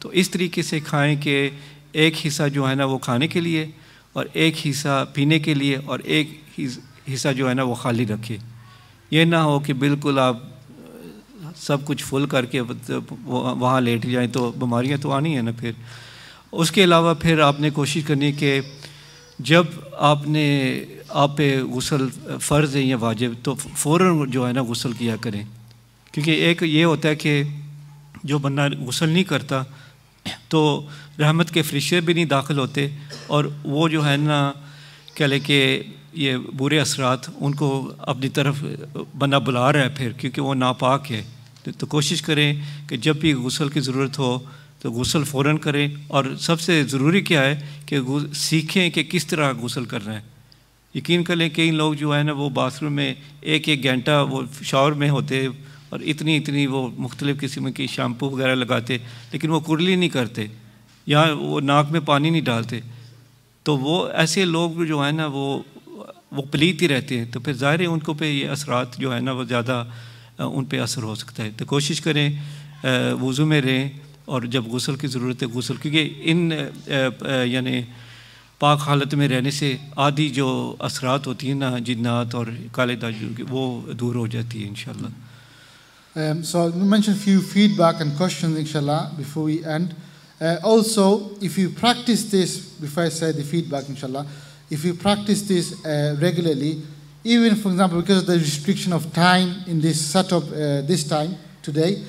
तो इस तरीके से खाएं कि एक हिस्सा जो है ना वो खाने के लिए और एक हिस्सा पीने के लिए और एक हिस्सा जो है ना वो खाली रखें। ये ना हो कि बिल्कुल आप सब कुछ फुल करके वहाँ लेट जाएं, तो बीमारियाँ तो आनी है ना फिर। उसके अलावा फिर आपने कोशिश करनी कि जब आप पे गुस्ल फ़र्ज़ है या वाजिब तो फ़ौरन जो है ना गुस्ल किया करें, क्योंकि एक ये होता है कि जो बंदा गुस्ल नहीं करता तो रहमत के फरिश्ते भी नहीं दाखिल होते, और वो जो है ना कह ले कि ये बुरे असरात उनको अपनी तरफ बंदा बुला रहा है फिर, क्योंकि वो नापाक है। तो कोशिश करें कि जब भी गुस्ल की ज़रूरत हो तो गुस्ल फ़ौरन करें। और सबसे ज़रूरी क्या है कि सीखें कि किस तरह गुस्ल करना है। यकीन कर लें कई लोग जो है ना वो बाथरूम में एक घंटा वो शावर में होते और इतनी वो मुख्तलिफ़ किस्म की शैम्पू वगैरह लगाते, लेकिन वो कुरली नहीं करते या वो नाक में पानी नहीं डालते। तो वो ऐसे लोग जो है ना वो पलीत ही रहते हैं, तो फिर ज़ाहिर है उनको पे ये असरात जो है ना वो ज़्यादा उन पे असर हो सकता है। तो कोशिश करें वज़ू में रहें, और जब गुस्ल की ज़रूरत है गुस्ल, क्योंकि इन यानी पाक हालत में रहने से आदि जो असरात होती हैं ना जिन्नात और काले दाजू की, वो दूर हो जाती है इंशाल्लाह। So we mentioned few feedback and questions inshallah before we end. Also, if you practice this, before I say the feedback inshallah, if you practice this regularly, even for example because of the restriction of time in this setup this time today,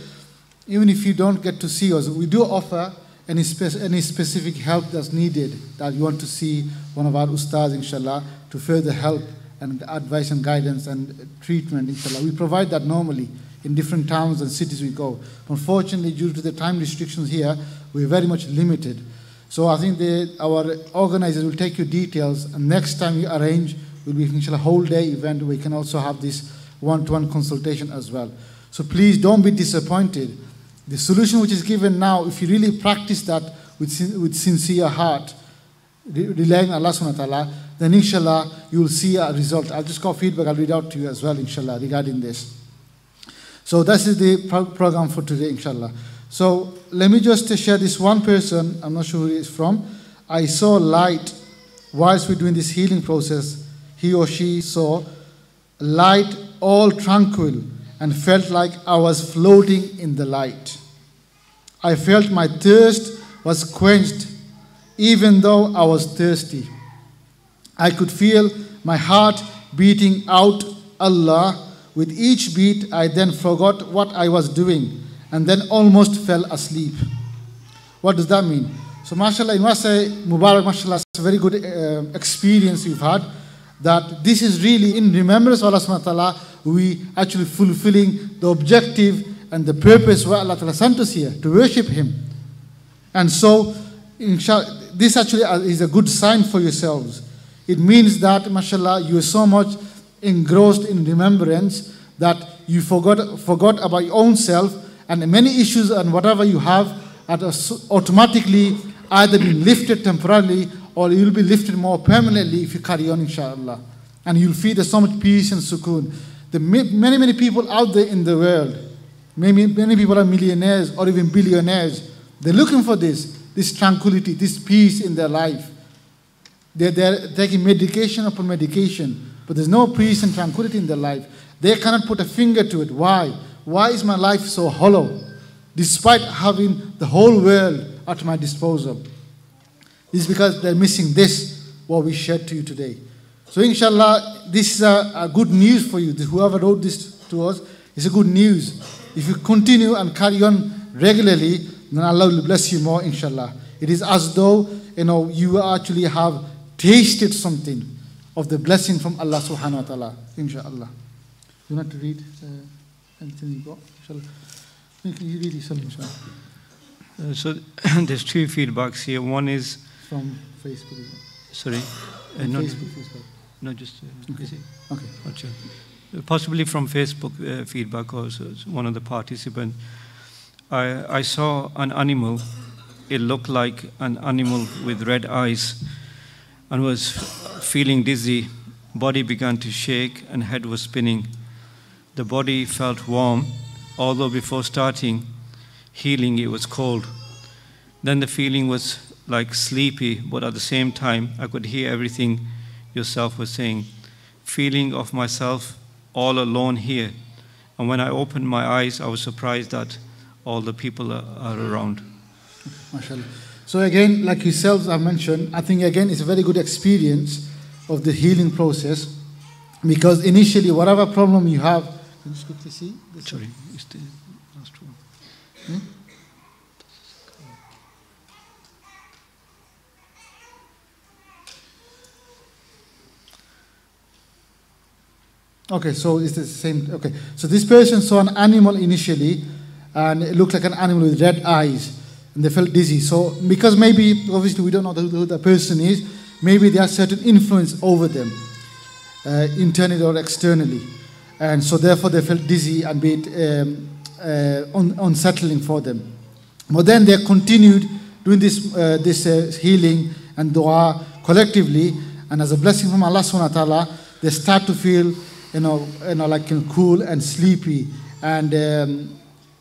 even if you don't get to see us, we do offer any specific help that's needed, that you want to see one of our ustads inshallah to further help and advice and guidance and treatment inshallah. We provide that normally in different towns and cities we go. Unfortunately, due to the time restrictions here, we're very much limited. So I think our organizers will take your details, and next time you arrange will be inshallah a whole day event where we can also have this one-to-one consultation as well. So please don't be disappointed. The solution which is given now, if you really practice that with sincere heart, relying on Allah subhanahu wa ta'ala, then inshallah you will see a result. I'll just got feedback, I'll read out to you as well inshallah regarding this. So this is the program for today inshallah. So let me just share this one person, I'm not sure who he is from. I saw light whilst we're doing this healing process. He or she saw light all tranquil and felt like I was floating in the light. I felt my thirst was quenched even though I was thirsty. I could feel my heart beating out Allah. With each beat, I then forgot what I was doing and then almost fell asleep. What does that mean? So mashallah, you must say, Mubarak, mashallah, it's a very good experience you've had, that this is really in remembrance of Allah subhanahu wa ta'ala, we actually fulfilling the objective and the purpose why Allah ta'ala sent us here, to worship Him. And so, inshallah, this actually is a good sign for yourselves. It means that, mashallah, you are so much engrossed in remembrance that you forgot about your own self and many issues and whatever you have are automatically either being lifted temporarily or you will be lifted more permanently if you carry on, inshallah. And you'll feel there's so much peace and sukoon. The many people out there in the world, many people are millionaires or even billionaires. They're looking for this tranquility, this peace in their life. They're taking medication upon medication, but there's no peace and tranquility in their life. They cannot put a finger to it. Why? Why is my life so hollow, despite having the whole world at my disposal? It's because they're missing this, what we shared to you today. So inshallah, this is a good news for you. Whoever wrote this to us, it's a good news. If you continue and carry on regularly, then Allah will bless you more, inshallah. It is as though, you actually have tasted something of the blessing from Allah subhanahu wa ta'ala, inshallah. You want to read anything you got, inshallah? You read yourself, inshallah. So there's two feedbacks here. One is from Facebook. Sorry, Facebook. No, just okay. Is it? Okay. Gotcha. Possibly from Facebook feedback also. One of the participants. I saw an animal. It looked like an animal with red eyes, and was feeling dizzy. Body began to shake and head was spinning. The body felt warm, although before starting healing it was cold. Then the feeling was like sleepy, but at the same time I could hear everything yourself was saying. Feeling of myself all alone here. And when I opened my eyes, I was surprised that all the people are around. MashaAllah. So again, like yourselves have mentioned, I think again it's a very good experience of the healing process, because initially whatever problem you have, can you just quickly see? Sorry, it's the last one. Okay, so it's the same. Okay, so this person saw an animal initially, and it looked like an animal with red eyes, and they felt dizzy. So because maybe, obviously we don't know who the person is, maybe there are certain influence over them, internally or externally. And so therefore they felt dizzy and be it unsettling for them. But then they continued doing this healing and dua collectively, and as a blessing from Allah subhanahu wa ta'ala, they start to feel like cool and sleepy, and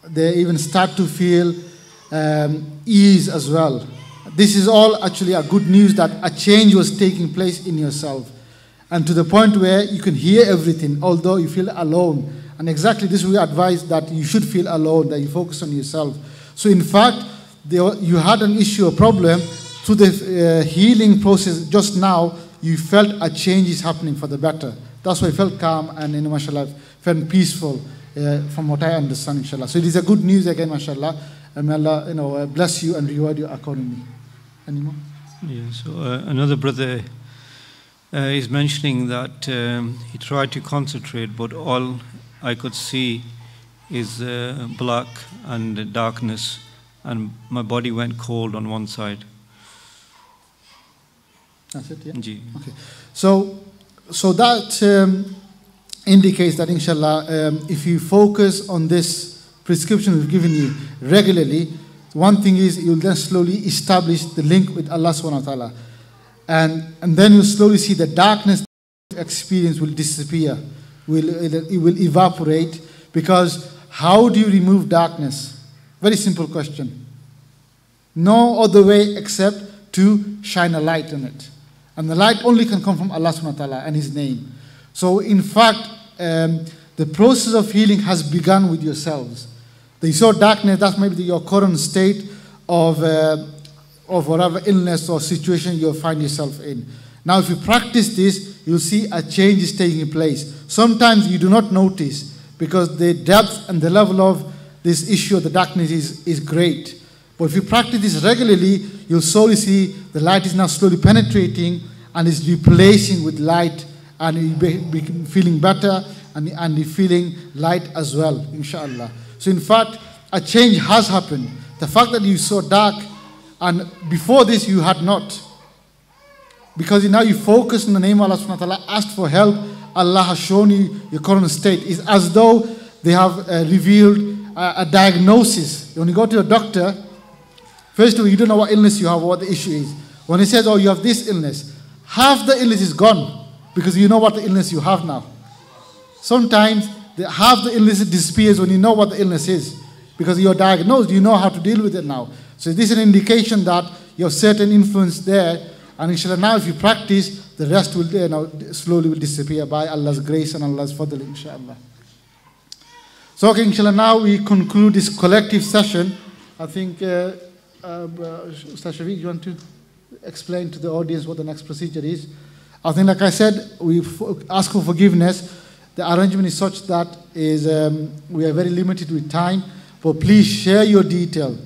they even start to feel ease as well. This is all actually a good news that a change was taking place in yourself, and to the point where you can hear everything, although you feel alone. And exactly this we advise, that you should feel alone, that you focus on yourself. So in fact, you had an issue, a problem, through the healing process just now, you felt a change is happening for the better. That's why I felt calm and, mashallah, felt peaceful, from what I understand, inshallah. So it is a good news again, mashallah. And may Allah, bless you and reward you accordingly. Any more? Yeah, so another brother is mentioning that he tried to concentrate, but all I could see is black and darkness, and my body went cold on one side. That's it, yeah? Ji. Okay. So that indicates that, inshallah, if you focus on this prescription we've given you regularly, one thing is you'll then slowly establish the link with Allah subhanahu wa ta'ala. And then you'll slowly see the darkness experience will disappear, it will evaporate, because how do you remove darkness? Very simple question. No other way except to shine a light on it. And the light only can come from Allah subhanahu wa ta'ala and His name. So in fact, the process of healing has begun with yourselves. You saw darkness, that's maybe your current state of whatever illness or situation you find yourself in. Now if you practice this, you'll see a change is taking place. Sometimes you do not notice, because the depth and the level of this issue of the darkness is great. But if you practice this regularly, you'll slowly see the light is now slowly penetrating and is replacing with light, and you'll be feeling better, and you're feeling light as well, inshallah. So in fact, a change has happened. The fact that you saw dark, and before this you had not, because now you focus on the name of Allah subhanahu wa ta'ala, asked for help, Allah has shown you your current state. It's as though they have revealed a diagnosis. When you go to a doctor, first of all, you don't know what illness you have or what the issue is. When he says, oh, you have this illness, half the illness is gone because you know what the illness you have now. Sometimes half the illness disappears when you know what the illness is because you're diagnosed, you know how to deal with it now. So this is an indication that you have certain influence there, and inshallah now if you practice, the rest will slowly will disappear by Allah's grace and Allah's fadl, inshallah. So okay, inshallah, now we conclude this collective session. I think, Ustaz Shafiq, you want to explain to the audience what the next procedure is? I think, like I said, we ask for forgiveness. The arrangement is such that we are very limited with time, but please share your detail.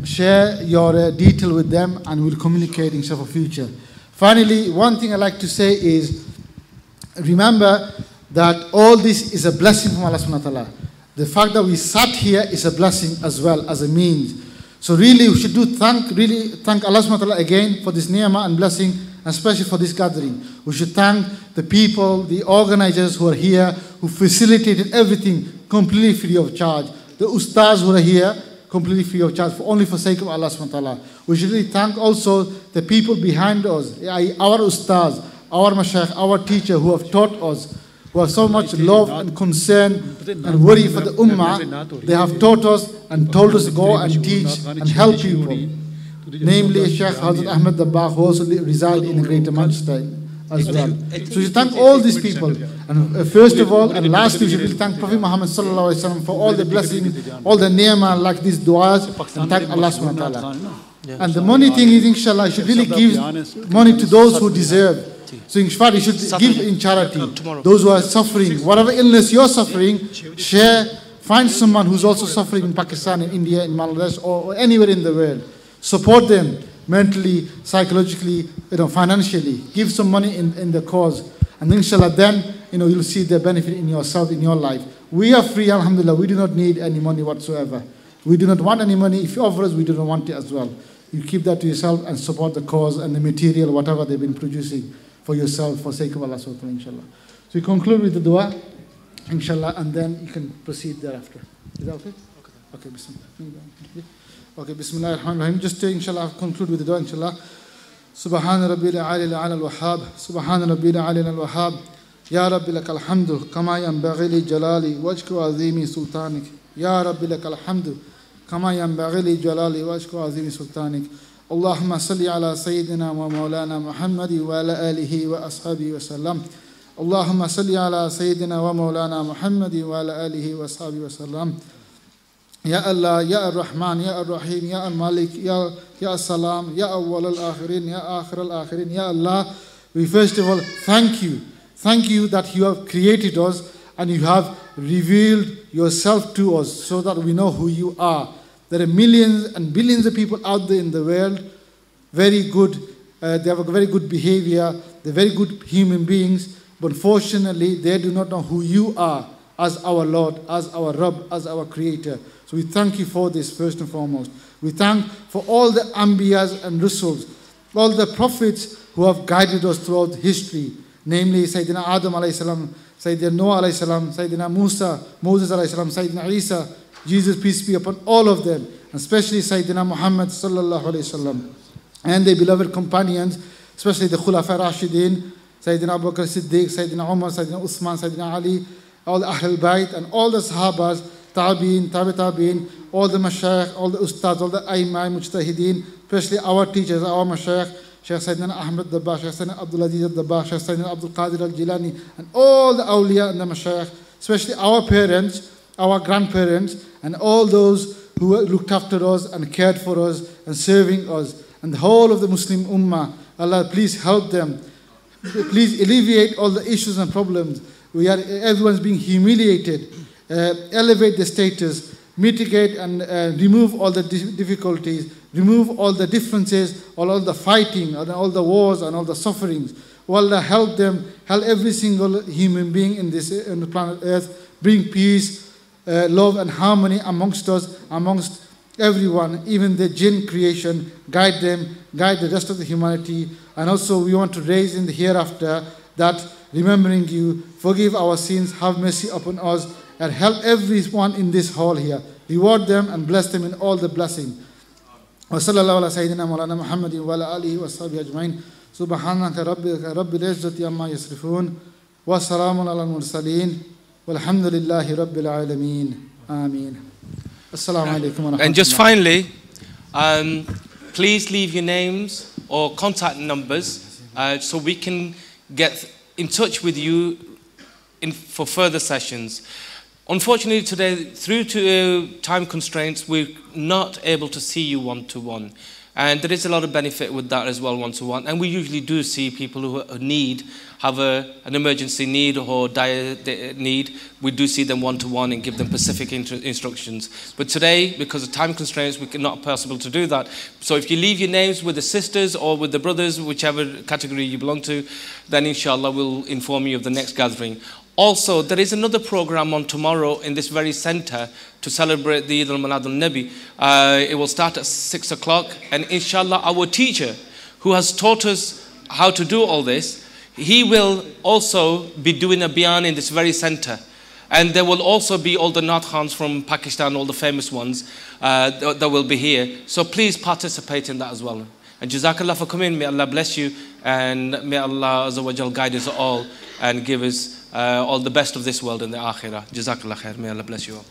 Share your detail with them, and we'll communicate inshallah for future. Finally, one thing I like to say is, remember that all this is a blessing from Allah subhanahu wa ta'ala. The fact that we sat here is a blessing as well as a means. So really we should thank Allah subhanahu wa ta'ala again for this ni'mah and blessing, especially for this gathering. We should thank the people, the organizers who are here, who facilitated everything completely free of charge. The ustaz who are here, completely free of charge, only for sake of Allah subhanahu wa ta'ala. We should really thank also the people behind us, our ustaz, our mashayikh, our teacher who have taught us, who have so much love and concern and worry for the ummah. They have taught us and told us to go and teach and help people. Namely, Sheikh Hazrat Ahmed Dabbagh, who also reside in Greater Manchester as well. So we thank all these people. And first of all, and lastly, we should thank Prophet Muhammad sallallahu alaihi wasallam for all the blessings, all the ni'mah like these du'as, and thank Allah subhanahu wa ta'ala. And the money thing is, inshallah, you should really give money to those who deserve. So in fact, you should give in charity. Those who are suffering, whatever illness you're suffering, share. Find someone who's also suffering in Pakistan, in India, in Bangladesh, or anywhere in the world. Support them mentally, psychologically, financially. Give some money in the cause. And inshallah, then, you'll see the benefit in yourself, in your life. We are free, alhamdulillah. We do not need any money whatsoever. We do not want any money. If you offer us, we do not want it as well. You keep that to yourself and support the cause and the material, whatever they've been producing for yourself, for sake of Allah, inshallah. So we conclude with the dua, inshallah, and then you can proceed thereafter. Is that okay? Okay, bismillah. Okay, bismillah ar-Rahman ar-Rahim. Just inshallah, conclude with the dua, inshallah. Subhana rabbil a'ali al-wahhab. Subhana rabbil a'ali al-wahhab. Ya rabbi lakal hamdu, kama yanbaghi li jalali wajhika azimi sultanik. Ya rabbi lakal hamdu, kama yanbaghi li jalali wajhika azimi sultanik. اللهم صل على سيدنا ومولانا محمد وعلى آله وأصحابه وسلم. اللهم صل على سيدنا ومولانا محمد وعلى آله وأصحابه وسلم. يا الله يا الرحمن يا الرحيم يا المالك يا السلام يا أول الآخرين يا آخر الآخرين. Ya Allah, we first of all thank you. Thank you that you have created us and you have revealed yourself to us so that we know who you are. There are millions and billions of people out there in the world, very good, they have a very good behavior, they're very good human beings, but unfortunately they do not know who you are as our Lord, as our Rabb, as our Creator. So we thank you for this first and foremost. We thank for all the Anbiyas and Rusuls, all the prophets who have guided us throughout history, namely Sayyidina Adam alayhi salam, Sayyidina Noah alayhi salam, Sayyidina Musa, Moses alayhi salam, Sayyidina Isa, Jesus, peace be upon all of them, especially Sayyidina Muhammad sallallahu alayhi wasallam, and their beloved companions, especially the Khulafa Rashidin, Sayyidina Abu Bakr Siddiq, Sayyidina Umar, Sayyidina Uthman, Sayyidina Ali, all the Ahlul Bayt, and all the Sahabas, Tabi'in, Tabi'in, all the Mashayikh, all the Ustads, all the Aimai, Mujtahideen, especially our teachers, our Mashayikh, Shaykh Sayyidina Ahmed Dabbagh, Shaykh Sayyidina Abdul Aziz Dabbagh, Shaykh Sayyidina Abdul Qadir al-Jilani, and all the awliya and the Mashayikh, especially our parents, our grandparents, and all those who looked after us and cared for us and serving us, and the whole of the Muslim Ummah. Allah, please help them. Please alleviate all the issues and problems. Everyone's being humiliated. Elevate the status, mitigate and remove all the difficulties, remove all the differences, all the fighting, and all the wars and all the sufferings. Allah, help them, help every single human being in the planet Earth, bring peace, love and harmony amongst us, amongst everyone, even the jinn creation. Guide them, guide the rest of the humanity. And also we want to raise in the hereafter that remembering you, forgive our sins, have mercy upon us, and help everyone in this hall here. Reward them and bless them in all the blessing. وصلى الله على سيدنا مولانا محمد وعلى آله وصحبه أجمعين سبحانك رب العزة عما يصفون وسلام على المرسلين والحمد لله رب العالمين آمين. السلام عليكم ورحمة الله. And just finally, please leave your names or contact numbers so we can get in touch with you for further sessions. Unfortunately today, through to time constraints, we're not able to see you one-to-one. And there is a lot of benefit with that as well, one-to-one. And we usually do see people who have an emergency need or dire need. We do see them one-to-one and give them specific instructions. But today, because of time constraints, we cannot possible to do that. So if you leave your names with the sisters or with the brothers, whichever category you belong to, then inshallah we'll inform you of the next gathering. Also, there is another program on tomorrow in this very center to celebrate the Eid al-Milad al-Nabi. It will start at 6 o'clock, and inshallah our teacher who has taught us how to do all this, he will also be doing a bayan in this very center. And there will also be all the Naat Khans from Pakistan, all the famous ones that will be here. So please participate in that as well. And Jazakallah for coming. May Allah bless you, and may Allah Azza wa Jal guide us all and give us all the best of this world and the akhirah. Jazakallah khair. May Allah bless you all.